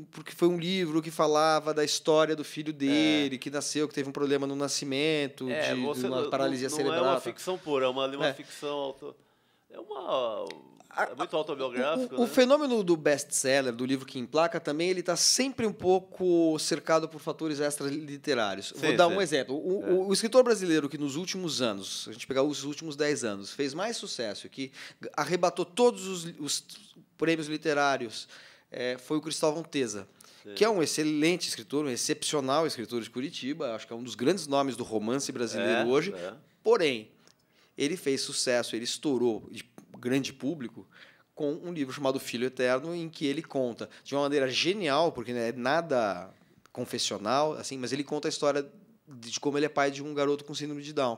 porque foi um livro que falava da história do filho dele, que nasceu, que teve um problema no nascimento, de uma paralisia cerebral. Não é uma ficção pura, é uma ficção... É muito autobiográfico. O fenômeno do best-seller, do livro que emplaca, também ele está sempre um pouco cercado por fatores extra-literários. Vou dar um exemplo. O escritor brasileiro que nos últimos anos, a gente pegar os últimos 10 anos, fez mais sucesso, que arrebatou todos os prêmios literários, foi o Cristóvão Teza, que é um excelente escritor, um excepcional escritor de Curitiba, acho que é um dos grandes nomes do romance brasileiro hoje. Porém, ele fez sucesso, ele estourou grande público com um livro chamado Filho Eterno, em que ele conta de uma maneira genial, porque não é nada confessional, assim, mas ele conta a história de como ele é pai de um garoto com síndrome de Down.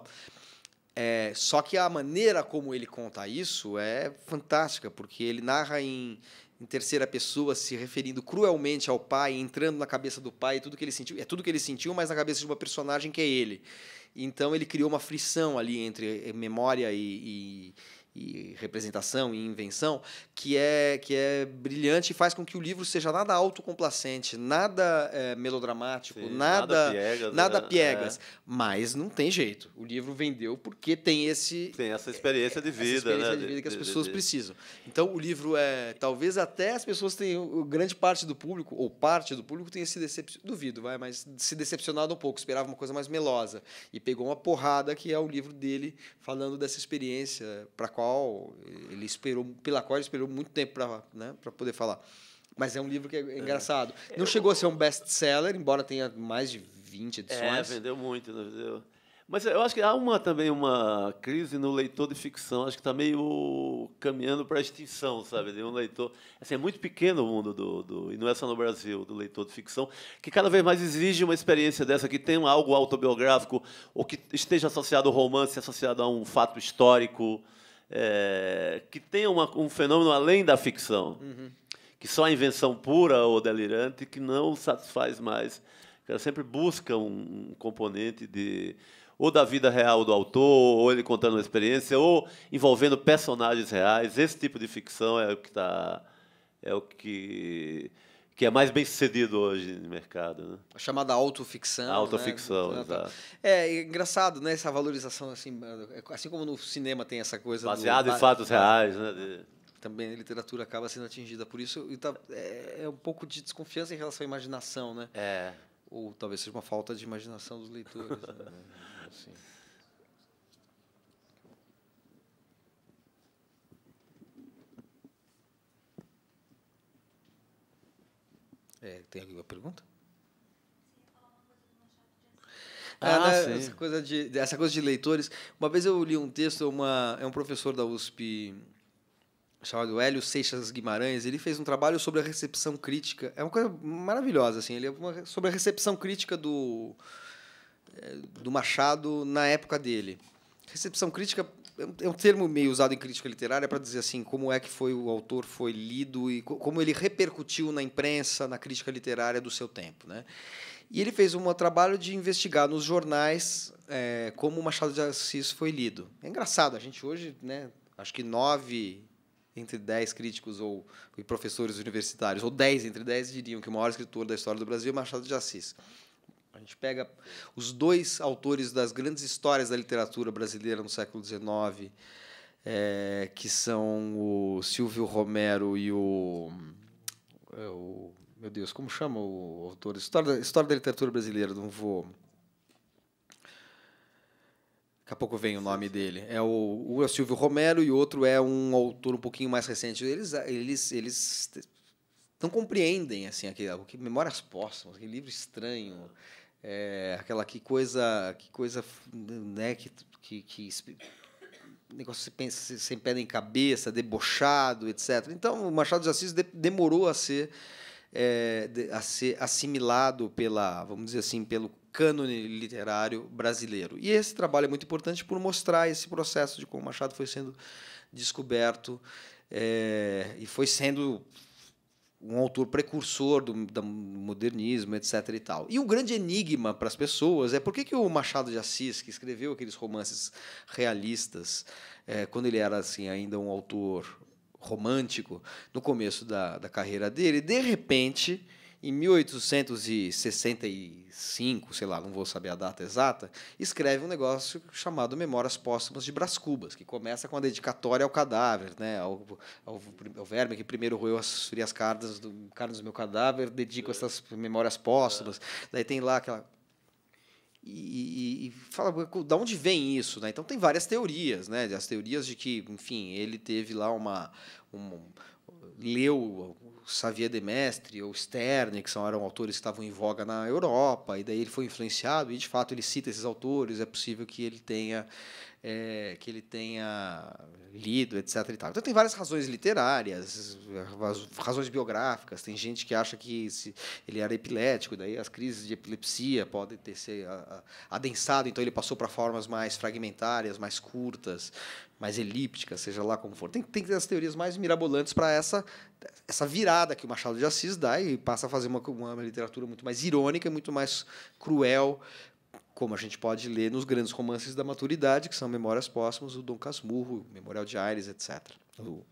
Só que a maneira como ele conta isso é fantástica, porque ele narra em em terceira pessoa, se referindo cruelmente ao pai, entrando na cabeça do pai, tudo que ele sentiu, é tudo que ele sentiu, mas na cabeça de uma personagem que é ele. Então ele criou uma frição ali entre memória e representação e invenção que é brilhante e faz com que o livro seja nada autocomplacente, nada melodramático, Sim, nada nada piegas. Mas não tem jeito. O livro vendeu porque tem essa experiência de vida, essa experiência né? de vida que as pessoas precisam. Então o livro talvez até as pessoas tenham, grande parte do público ou parte do público tenha se decepcionado, duvido, mas se decepcionado um pouco, esperava uma coisa mais melosa e pegou uma porrada que é o livro dele falando dessa experiência pela qual ele esperou muito tempo para poder falar. Mas é um livro que é engraçado. Não chegou a ser um best-seller, embora tenha mais de 20 edições. Vendeu muito. Vendeu. Mas eu acho que há também uma crise no leitor de ficção. Acho que está meio caminhando para a extinção, sabe? De um leitor... Assim, é muito pequeno o mundo, e não é só no Brasil, do leitor de ficção, que cada vez mais exige uma experiência dessa, que tenha algo autobiográfico, ou que esteja associado ao romance, associado a um fato histórico, que tenha um fenômeno além da ficção, que só a invenção pura ou delirante que não satisfaz mais. Ela sempre busca um componente ou da vida real do autor, ou ele contando uma experiência, ou envolvendo personagens reais. Esse tipo de ficção é o que é mais bem sucedido hoje no mercado, né? A chamada autoficção. Autoficção, né? exato. É engraçado, né? Essa valorização, assim como no cinema tem essa coisa... Baseado em fatos reais, né? Também a literatura acaba sendo atingida por isso. É um pouco de desconfiança em relação à imaginação, né? Ou talvez seja uma falta de imaginação dos leitores. Né? Assim. Tem alguma pergunta? Essa coisa de leitores. Uma vez eu li um texto, é um professor da USP chamado Hélio Seixas Guimarães. Ele fez um trabalho sobre a recepção crítica. É uma coisa maravilhosa, assim. Sobre a recepção crítica do Machado na época dele. Recepção crítica é um termo meio usado em crítica literária para dizer assim como é que o autor foi lido e como ele repercutiu na imprensa, na crítica literária do seu tempo, né? E ele fez um trabalho de investigar nos jornais como o Machado de Assis foi lido. É engraçado, a gente hoje, né, acho que 9 entre 10 críticos e professores universitários, ou 10 entre 10 diriam que o maior escritor da história do Brasil é Machado de Assis. A gente pega os dois autores das grandes histórias da literatura brasileira no século XIX, que são o Silvio Romero e meu Deus, como chama o autor? História da literatura brasileira, não vou... Daqui a pouco vem o nome dele. É o Silvio Romero e o outro é um autor um pouquinho mais recente. Eles não compreendem assim Memórias Póstumas, aquele livro estranho, que coisa, né, que negócio sem pé nem cabeça, debochado, etc. Então, o Machado de Assis demorou a ser assimilado vamos dizer assim, pelo cânone literário brasileiro. E esse trabalho é muito importante por mostrar esse processo de como Machado foi sendo descoberto e foi sendo um autor precursor do modernismo, etc. e tal. E um grande enigma para as pessoas é por que o Machado de Assis, que escreveu aqueles romances realistas, quando ele era assim ainda um autor romântico, no começo da carreira dele, de repente, em 1865, sei lá, não vou saber a data exata, escreve um negócio chamado Memórias Póstumas de Brás Cubas, que começa com a dedicatória ao cadáver, né, ao verme que primeiro roeu as frias carnes do meu cadáver, dedico essas memórias póstumas. Daí tem lá aquela... E fala de onde vem isso, né? Então tem várias teorias, né? As teorias de que, enfim, ele teve lá leu Xavier de Mestre ou Sterne, que eram autores que estavam em voga na Europa, e daí ele foi influenciado, e de fato ele cita esses autores. É possível que ele tenha que ele tenha lido, etc. e tal. Então, tem várias razões literárias, razões biográficas. Tem gente que acha que ele era epilético, daí as crises de epilepsia podem ter se adensado, então ele passou para formas mais fragmentárias, mais curtas, mais elípticas, seja lá como for. Tem que ter as teorias mais mirabolantes para essa virada que o Machado de Assis dá e passa a fazer uma literatura muito mais irônica, muito mais cruel, como a gente pode ler nos grandes romances da maturidade, que são Memórias Póstumas, o Dom Casmurro, Memorial de Aires, etc. O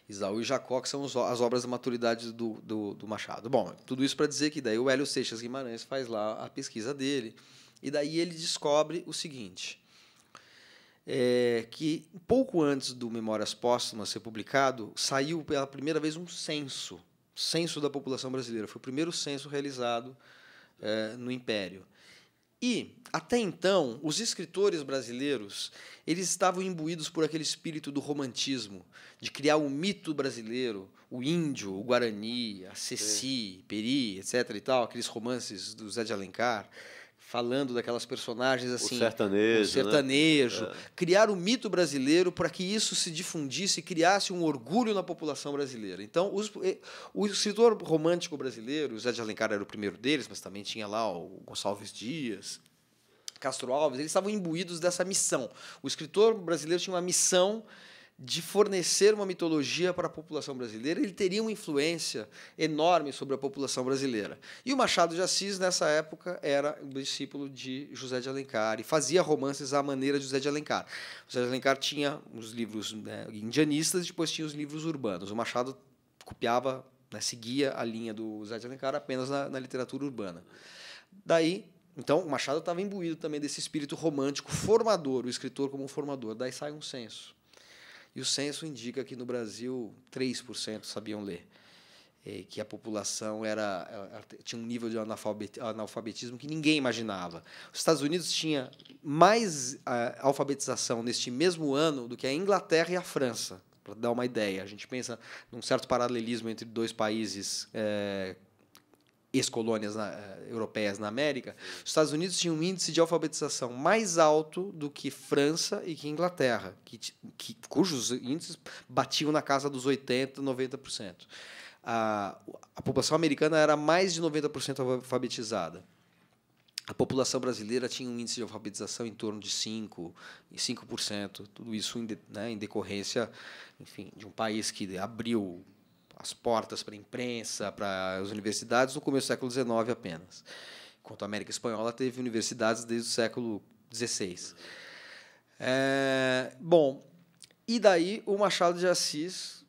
Isaú e Jacó, que são as obras da maturidade do Machado. Bom, tudo isso para dizer que daí o Hélio Seixas Guimarães faz lá a pesquisa dele, e daí ele descobre o seguinte, que pouco antes do Memórias Póstumas ser publicado, saiu pela primeira vez um censo da população brasileira. Foi o primeiro censo realizado no Império. E, até então, os escritores brasileiros eles estavam imbuídos por aquele espírito do romantismo, de criar um mito brasileiro, o índio, o Guarani, a Ceci, Peri, etc. e tal, aqueles romances do Zé de Alencar, falando daquelas personagens assim, o sertanejo, né? Criar o mito brasileiro para que isso se difundisse e criasse um orgulho na população brasileira. Então, o escritor romântico brasileiro, o Zé de Alencar era o primeiro deles, mas também tinha lá o Gonçalves Dias, Castro Alves, eles estavam imbuídos dessa missão. O escritor brasileiro tinha uma missão de fornecer uma mitologia para a população brasileira, ele teria uma influência enorme sobre a população brasileira. E o Machado de Assis, nessa época, era um discípulo de José de Alencar e fazia romances à maneira de José de Alencar. José de Alencar tinha os livros indianistas e depois tinha os livros urbanos. O Machado copiava, seguia a linha do José de Alencar apenas na literatura urbana. Daí, então, o Machado estava imbuído também desse espírito romântico formador, o escritor como um formador. Daí sai um censo. E o censo indica que no Brasil 3% sabiam ler, que a população tinha um nível de analfabetismo que ninguém imaginava. Os Estados Unidos tinha mais alfabetização neste mesmo ano do que a Inglaterra e a França, para dar uma ideia. A gente pensa num certo paralelismo entre dois países ex-colônias europeias na América. Os Estados Unidos tinham um índice de alfabetização mais alto do que França e que Inglaterra, cujos índices batiam na casa dos 80%, 90%. A população americana era mais de 90% alfabetizada. A população brasileira tinha um índice de alfabetização em torno de 5%, tudo isso em decorrência, enfim, de um país que abriu as portas para a imprensa, para as universidades, no começo do século XIX apenas. Enquanto a América Espanhola teve universidades desde o século XVI. Bom, e daí o Machado de Assis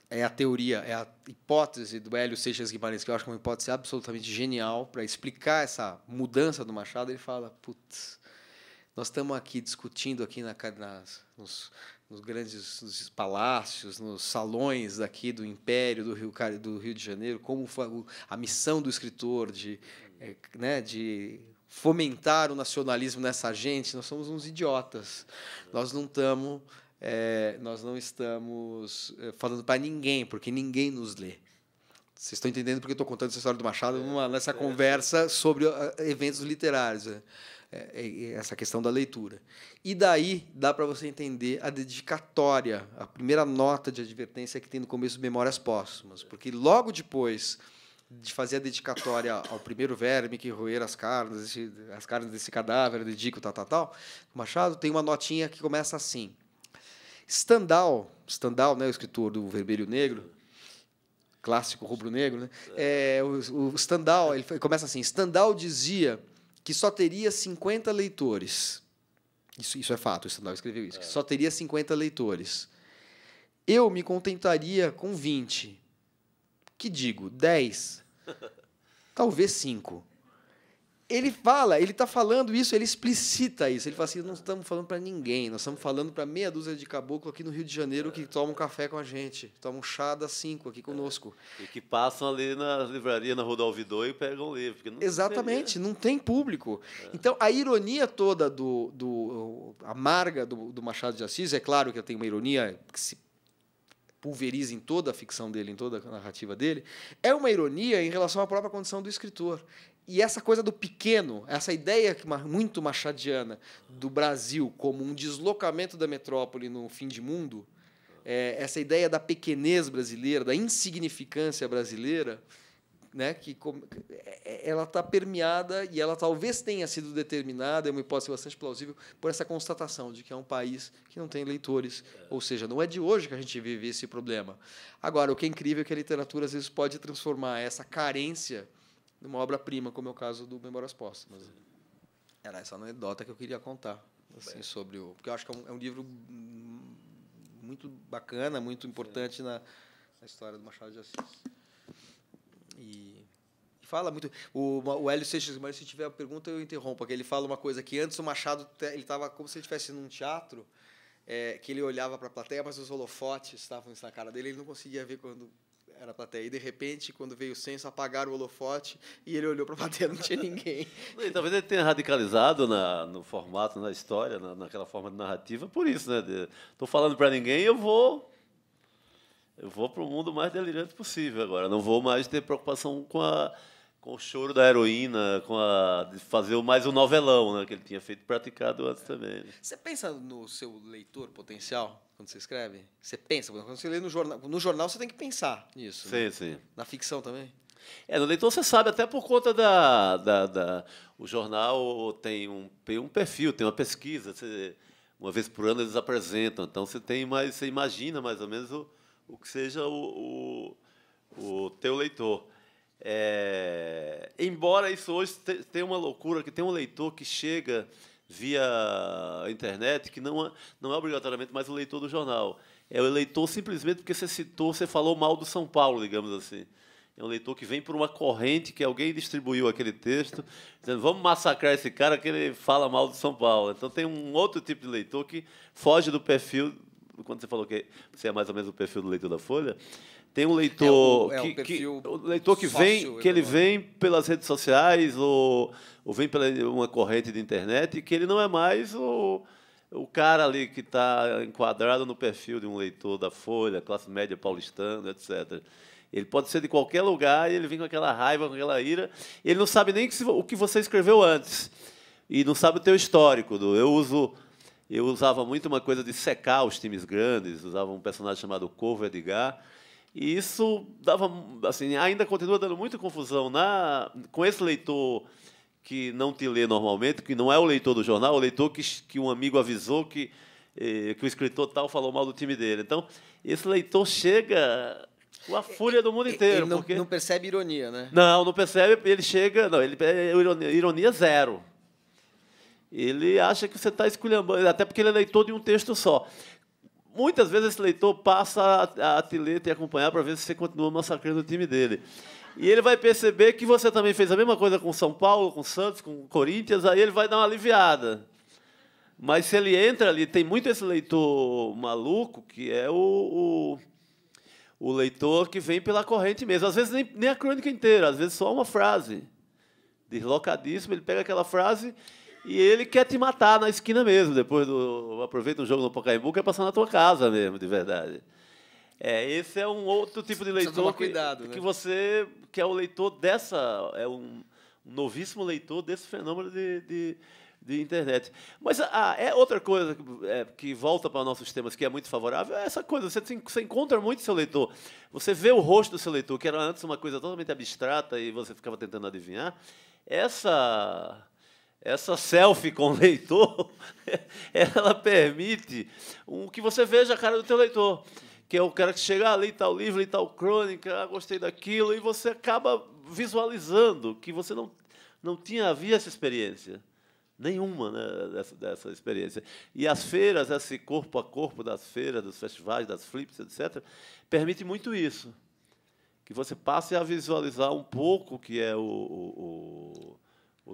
é a teoria, é a hipótese do Hélio Seixas Guimarães, que eu acho que é uma hipótese absolutamente genial para explicar essa mudança do Machado. Ele fala, putz, nós estamos aqui discutindo aqui nos grandes palácios, nos salões daqui do Império, do Rio de Janeiro, como foi a missão do escritor de fomentar o nacionalismo nessa gente. Nós somos uns idiotas. Nós não estamos falando para ninguém, porque ninguém nos lê. Vocês estão entendendo porque eu estou contando essa história do Machado nessa conversa sobre eventos literários, essa questão da leitura. E daí dá para você entender a dedicatória, a primeira nota de advertência que tem no começo do Memórias Póstumas, porque logo depois de fazer a dedicatória ao primeiro verme que roer as carnes desse cadáver, dedico, tal, o Machado tem uma notinha que começa assim. Stendhal, né, o escritor do Vermelho e Negro, clássico rubro-negro, né? O Stendhal, ele começa assim: Stendhal dizia que só teria 50 leitores. Isso é fato, o Stendhal escreveu isso. Que só teria 50 leitores. Eu me contentaria com 20. Que digo, 10, talvez 5. Ele está falando isso, ele explicita isso. Ele fala assim, não estamos falando para ninguém, nós estamos falando para meia dúzia de caboclo aqui no Rio de Janeiro que tomam um café com a gente, tomam um chá das 5 aqui conosco. E que passam ali na livraria, na Rua do Ouvidor, e pegam o livro. Exatamente, não tem público. Então, a ironia toda amarga do Machado de Assis, é claro que tem uma ironia que pulveriza em toda a ficção dele, em toda a narrativa dele, é uma ironia em relação à própria condição do escritor. E essa coisa do pequeno, essa ideia muito machadiana do Brasil como um deslocamento da metrópole no fim de mundo, essa ideia da pequenez brasileira, da insignificância brasileira, né, que ela está permeada e ela talvez tenha sido determinada, é uma hipótese bastante plausível, por essa constatação de que é um país que não tem leitores. Ou seja, não é de hoje que a gente vive esse problema. Agora, o que é incrível é que a literatura, às vezes, pode transformar essa carência numa obra-prima, como é o caso do Memórias Póstumas. Era essa anedota que eu queria contar, assim, sobre o... Porque eu acho que é um livro muito bacana, muito importante na história do Machado de Assis. E fala muito... O Hélio Seixas Guimarães, se tiver pergunta, eu interrompo, porque ele fala uma coisa que antes o Machado ele estava como se ele estivesse num teatro, que ele olhava para a plateia, mas os holofotes estavam na cara dele, ele não conseguia ver quando era a plateia. E, de repente, quando veio o censo, apagaram o holofote e ele olhou para a plateia, não tinha ninguém. E talvez ele tenha radicalizado no formato, na história, naquela forma de narrativa, por isso, né? Estou falando para ninguém, eu vou para o mundo mais delirante possível agora. Não vou mais ter preocupação com o choro da heroína, de fazer mais um novelão, né, que ele tinha praticado antes também. Né? Você pensa no seu leitor potencial quando você escreve? Você pensa, quando você lê no jornal você tem que pensar nisso. Sim, né? sim. Na ficção também? No leitor você sabe, até por conta o jornal tem um perfil, tem uma pesquisa. Uma vez por ano eles apresentam, então você imagina mais ou menos o que seja o teu leitor. Embora isso hoje tenha uma loucura, que tem um leitor que chega via internet, que não é obrigatoriamente mais o leitor do jornal. É o leitor simplesmente porque você falou mal do São Paulo, digamos assim. É um leitor que vem por uma corrente que alguém distribuiu aquele texto, dizendo, vamos massacrar esse cara que ele fala mal do São Paulo. Então, tem um outro tipo de leitor que foge do perfil, quando você falou que você é mais ou menos o perfil do leitor da Folha, tem um leitor o leitor que ele vem pelas redes sociais ou vem pela uma corrente de internet, e que ele não é mais o cara ali que está enquadrado no perfil de um leitor da Folha, classe média paulistana, etc. Ele pode ser de qualquer lugar e ele vem com aquela raiva, com aquela ira. Ele não sabe nem o que você escreveu antes. E não sabe o teu histórico. Eu usava muito uma coisa de secar os times grandes. Usava um personagem chamado Corvo Edgar. E isso dava, assim, ainda continua dando muita confusão com esse leitor que não te lê normalmente, que não é o leitor do jornal, é o leitor que um amigo avisou que o escritor tal falou mal do time dele. Então, esse leitor chega com a fúria do mundo inteiro. Ele não percebe ironia, né? Não percebe, ele chega... Não, ele é ironia zero. Ele acha que você está esculhambando, até porque ele é leitor de um texto só. Muitas vezes esse leitor passa a te ler, te acompanhar, para ver se você continua massacrando o time dele. E ele vai perceber que você também fez a mesma coisa com São Paulo, com Santos, com Corinthians, aí ele vai dar uma aliviada. Mas se ele entra ali, tem muito esse leitor maluco, que é o leitor que vem pela corrente mesmo. Às vezes nem a crônica inteira, às vezes só uma frase. Deslocadíssimo, ele pega aquela frase e ele quer te matar na esquina mesmo. Depois aproveita um jogo no Pacaembu, quer passar na tua casa mesmo, de verdade. Esse é um outro tipo de leitor que é o leitor é um novíssimo leitor desse fenômeno de internet. Mas outra coisa que volta para nossos temas, que é muito favorável, é essa coisa, você encontra muito seu leitor, você vê o rosto do seu leitor, que era antes uma coisa totalmente abstrata e você ficava tentando adivinhar. Essa selfie com o leitor, ela permite que você veja a cara do teu leitor, que é o cara que chega ali, tal livro, e tal crônica, gostei daquilo, e você acaba visualizando que você não havia essa experiência. Nenhuma, né, dessa experiência. E as feiras, esse corpo a corpo das feiras, dos festivais, das flips, etc., permite muito isso. Que você passe a visualizar um pouco o que é o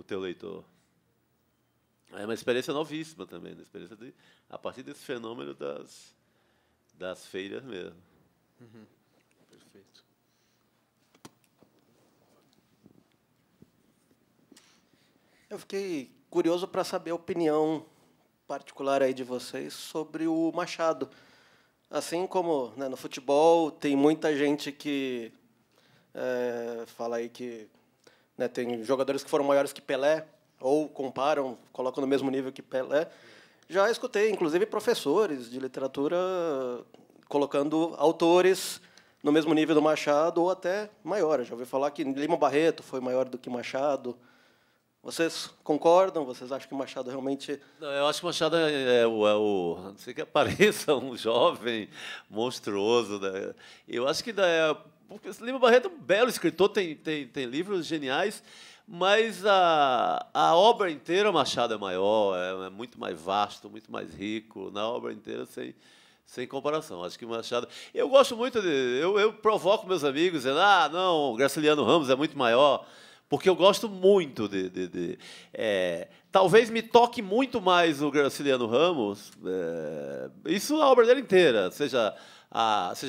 teu leitor. É uma experiência novíssima também, uma experiência a partir desse fenômeno das feiras mesmo. Uhum. Perfeito. Eu fiquei curioso para saber a opinião particular aí de vocês sobre o Machado. Assim como, né, no futebol tem muita gente que fala aí que, né, tem jogadores que foram maiores que Pelé, ou comparam, colocam no mesmo nível que Pelé. Já escutei, inclusive, professores de literatura colocando autores no mesmo nível do Machado ou até maior. Eu já ouvi falar que Lima Barreto foi maior do que Machado. Vocês concordam? Vocês acham que Machado realmente... Não, eu acho que Machado não sei que apareça um jovem monstruoso. Né? Eu acho que porque Lima Barreto é um belo escritor, tem livros geniais, mas a obra inteira Machado é maior, é muito mais vasto, muito mais rico. Na obra inteira, sem comparação. Acho que Machado... Eu gosto muito de... Eu provoco meus amigos dizendo, não, Graciliano Ramos é muito maior, porque eu gosto muito talvez me toque muito mais o Graciliano Ramos, isso na obra dele inteira, seja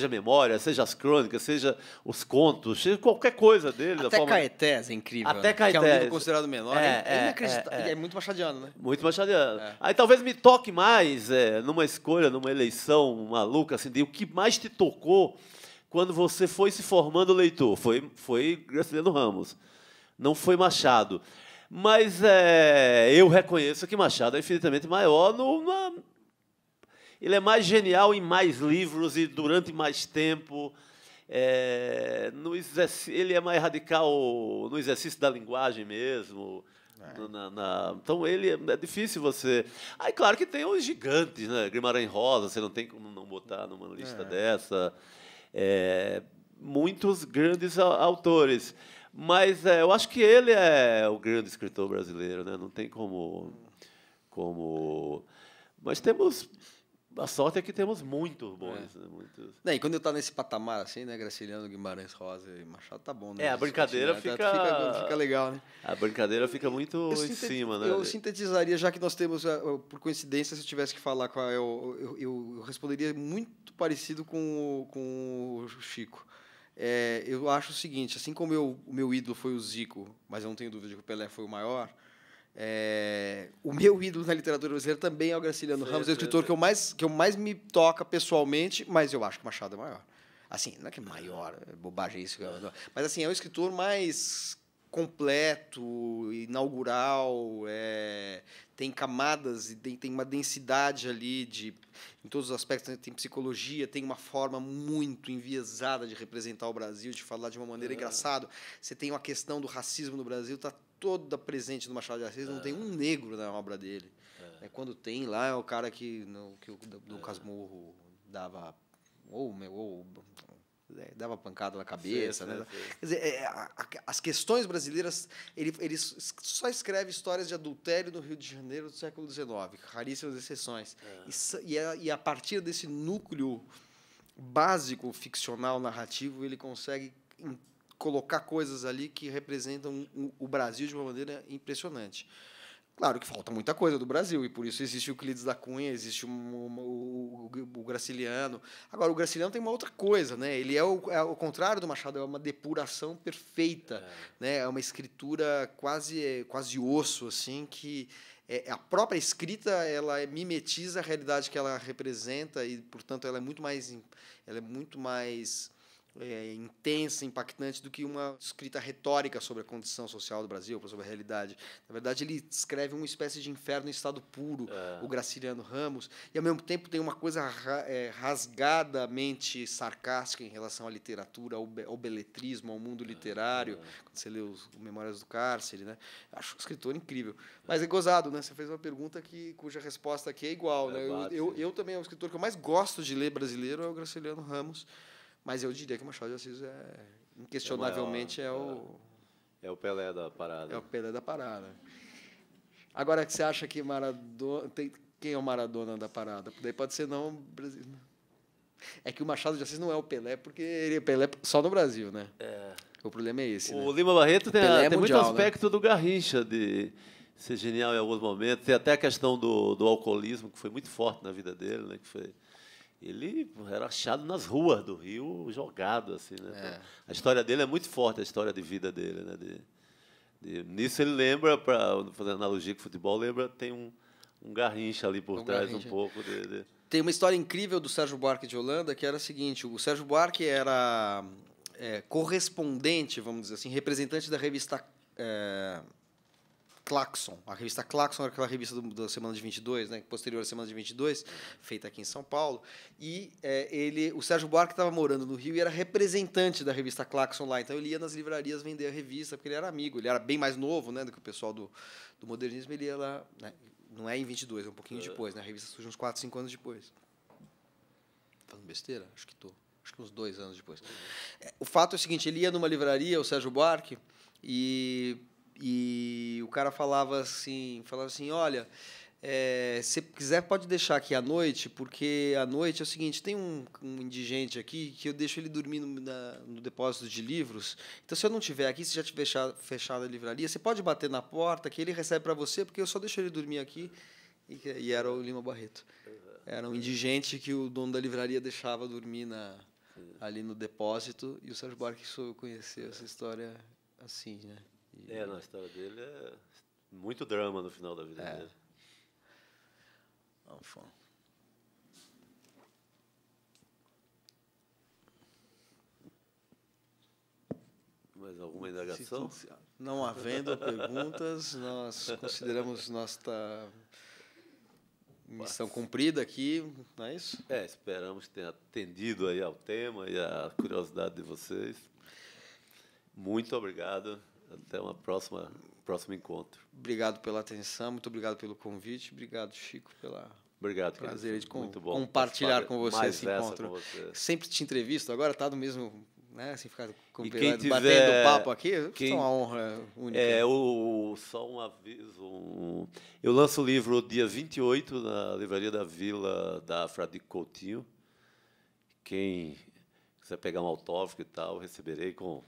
memória, seja as crônicas, seja os contos, seja qualquer coisa dele. Até Caetés é incrível. Até né? Caetés. Que é um livro considerado menor. É inacreditável. E é muito machadiano, né? Muito machadiano. Aí talvez me toque mais numa escolha, numa eleição maluca, assim, de o que mais te tocou quando você foi se formando leitor. Foi Graciliano Ramos. Não foi Machado. Mas eu reconheço que Machado é infinitamente maior Ele é mais genial em mais livros e durante mais tempo. Ele é mais radical no exercício da linguagem mesmo. Então, é difícil você... Aí, claro que tem os gigantes, né? Guimarães Rosa, você não tem como não botar numa lista dessa. Muitos grandes autores. Mas eu acho que ele é o grande escritor brasileiro, né? Não tem como... Mas temos... A sorte é que temos muitos bons. Né? Muitos... E quando eu estou nesse patamar, assim, né? Graciliano, Guimarães Rosa e Machado, tá bom, né? A brincadeira fica legal, né? A brincadeira fica muito em cima, né? Eu sintetizaria, já que nós temos, por coincidência, se eu tivesse que falar qual eu responderia muito parecido com o Chico. Eu acho o seguinte, assim como o meu ídolo foi o Zico, mas eu não tenho dúvida de que o Pelé foi o maior, o meu ídolo na literatura brasileira também é o Graciliano Ramos, é o escritor que eu mais me toca pessoalmente, mas eu acho que Machado é maior. Assim, não é que é maior, é bobagem isso, mas assim, é o escritor mais completo, inaugural, tem camadas e tem uma densidade ali em todos os aspectos, né? Tem psicologia, tem uma forma muito enviesada de representar o Brasil, de falar de uma maneira engraçada. Você tem uma questão do racismo no Brasil, está toda presente no Machado de Assis, não tem um negro na obra dele. Quando tem lá, é o cara que o Casmurro dava... dava pancada na cabeça. Né? Quer dizer, as questões brasileiras... Ele só escreve histórias de adultério no Rio de Janeiro do século XIX, raríssimas exceções. E a partir desse núcleo básico, ficcional, narrativo, ele consegue colocar coisas ali que representam o Brasil de uma maneira impressionante. Claro que falta muita coisa do Brasil, e por isso existe o Euclides da Cunha, existe o Graciliano. Agora, o Graciliano tem uma outra coisa, né? Ele ao contrário do Machado, é uma depuração perfeita, né? É uma escritura quase osso, assim, que a própria escrita ela mimetiza a realidade que ela representa e, portanto, ela é muito mais intensa, impactante do que uma escrita retórica sobre a condição social do Brasil, sobre a realidade. Na verdade, ele escreve uma espécie de inferno em estado puro, o Graciliano Ramos, e, ao mesmo tempo, tem uma coisa rasgadamente sarcástica em relação à literatura, ao beletrismo, ao mundo literário, quando você lê os Memórias do Cárcere. Né? Acho um escritor incrível. Mas é gozado, né? Você fez uma pergunta cuja resposta aqui é igual. Né? Eu também, o escritor que eu mais gosto de ler brasileiro é o Graciliano Ramos. Mas eu diria que Machado de Assis inquestionavelmente é o Pelé da parada. É o Pelé da parada. Agora, que você acha que Maradona... Quem é o Maradona da parada? Daí pode ser não Brasil. É que o Machado de Assis não é o Pelé, porque ele é Pelé só no Brasil, né? O problema é esse. O né? Lima Barreto tem mundial, muito aspecto, né? Do Garrincha, de ser genial em alguns momentos. Tem até a questão do alcoolismo, que foi muito forte na vida dele, né? Ele era achado nas ruas do Rio, jogado, assim, né? Então, a história dele é muito forte, a história de vida dele, né? Nisso ele lembra, para fazer analogia com o futebol, tem um um garrincha ali por trás, garrincha. um pouco. Tem uma história incrível do Sérgio Buarque de Holanda, que era a seguinte: o Sérgio Buarque era correspondente, vamos dizer assim, representante da revista Claxon. A revista Claxon era aquela revista da Semana de 22, né, posterior à Semana de 22, feita aqui em São Paulo. E o Sérgio Buarque estava morando no Rio e era representante da revista Claxon lá. Então ele ia nas livrarias vender a revista, porque ele era amigo. Ele era bem mais novo, né, do que o pessoal do modernismo. Ele ia lá, né, não é em 22, é um pouquinho depois. Né, a revista surge uns 4, 5 anos depois. Falando besteira? Acho que uns 2 anos depois. O fato é o seguinte: ele ia numa livraria, o Sérgio Buarque, e o cara falava assim, olha, se quiser pode deixar aqui à noite, porque à noite é o seguinte, tem um indigente aqui que eu deixo ele dormir no depósito de livros, então se eu não estiver aqui, se já tiver fechado a livraria, você pode bater na porta que ele recebe para você, porque eu só deixo ele dormir aqui. E era o Lima Barreto. Era um indigente que o dono da livraria deixava dormir ali no depósito, e o Sérgio Buarque conheceu essa história assim, né? Na história dele é muito drama no final da vida dele. Mais alguma indagação? Não havendo perguntas, nós consideramos nossa missão cumprida aqui, não é isso? Esperamos que tenha atendido aí ao tema e à curiosidade de vocês. Muito obrigado. Até uma próximo encontro. Obrigado pela atenção, muito obrigado pelo convite. Obrigado, Chico, pela prazer de compartilhar com você esse encontro. Você. Sempre te entrevisto, agora está no mesmo, né, assim, ficar batendo papo aqui, é uma honra única. Só um aviso, eu lanço o livro dia 28 na Livraria da Vila da Fradique Coutinho. Quem quiser pegar um autógrafo e tal, receberei com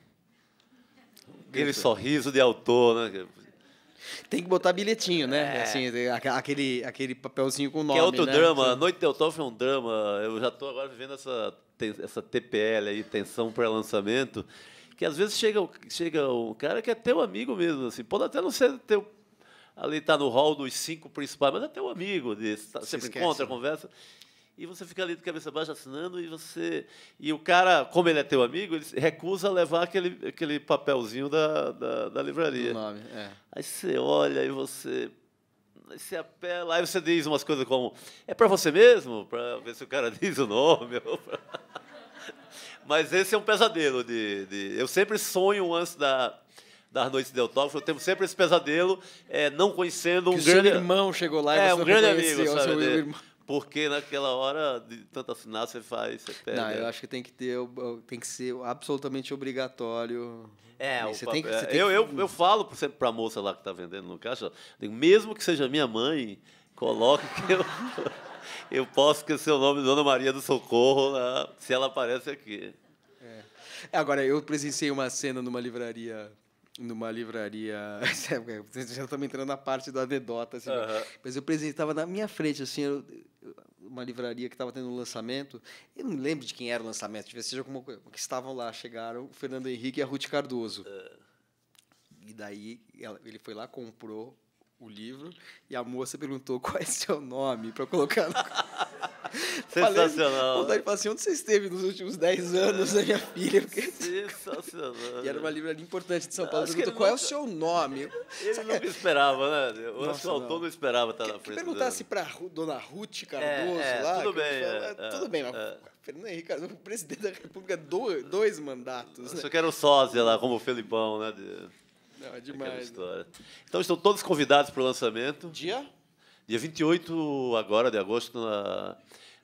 aquele sorriso de autor, né? Tem que botar bilhetinho, né? Assim, aquele papelzinho com o nome. Que é outro né? drama. A Noite de Autógrafo é um drama. Eu já estou agora vivendo essa TPL aí, tensão pré-lançamento, que às vezes chega um cara que é teu amigo mesmo, assim, pode até não ser teu, ali tá no hall dos 5 principais, mas é teu amigo, sempre encontra, conversa. E você fica ali de cabeça baixa assinando, e o cara, como ele é teu amigo, ele recusa levar aquele papelzinho da livraria. O nome, Aí você olha e você apela, aí você diz umas coisas como: é para você mesmo? Para ver se o cara diz o nome. Mas esse é um pesadelo. Eu sempre sonho antes das noites de autógrafo, eu tenho sempre esse pesadelo, não conhecendo um grande irmão chegou lá e você um grande amigo, sabe? Porque naquela hora de tanto assinar, você perde. Não, eu acho que tem que ser absolutamente obrigatório. Eu falo sempre para a moça lá que está vendendo no caixa, mesmo que seja minha mãe, coloque que eu posso que o seu nome é Dona Maria do Socorro, né, se ela aparece aqui. Agora, eu presenciei uma cena numa livraria, já estamos entrando na parte da anedota, assim, mas eu estava na minha frente, assim, uma livraria que estava tendo um lançamento, eu não me lembro de quem era o lançamento, talvez seja como que estavam lá, chegaram o Fernando Henrique e a Ruth Cardoso. E daí ele foi lá, comprou o livro, e a moça perguntou qual é seu nome, para colocar no... Sensacional. Falei assim, onde você esteve nos últimos 10 anos da minha filha? Sensacional. E era uma livraria importante de São Paulo. Perguntou qual é o seu nome. Ele nunca esperava, né? Eu acho que o autor não esperava estar na frente. Perguntasse para Dona Ruth Cardoso lá. Tudo bem. Mas Fernando Henrique Cardoso, o presidente da República, 2 mandatos. Eu só quero sósia lá, como o Felipão, né? Não, é demais. História. Então, estão todos convidados para o lançamento. Dia 28 agora de agosto na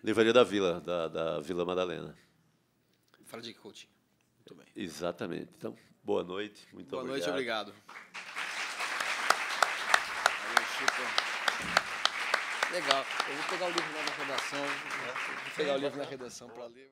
Livraria da Vila, da Vila Madalena. Fradique Coutinho. Muito bem. Exatamente. Então, boa noite. Muito obrigado. Boa noite, obrigado. Valeu, Chico. Legal. Eu vou pegar o livro lá na redação. Vou pegar o livro na redação para ler.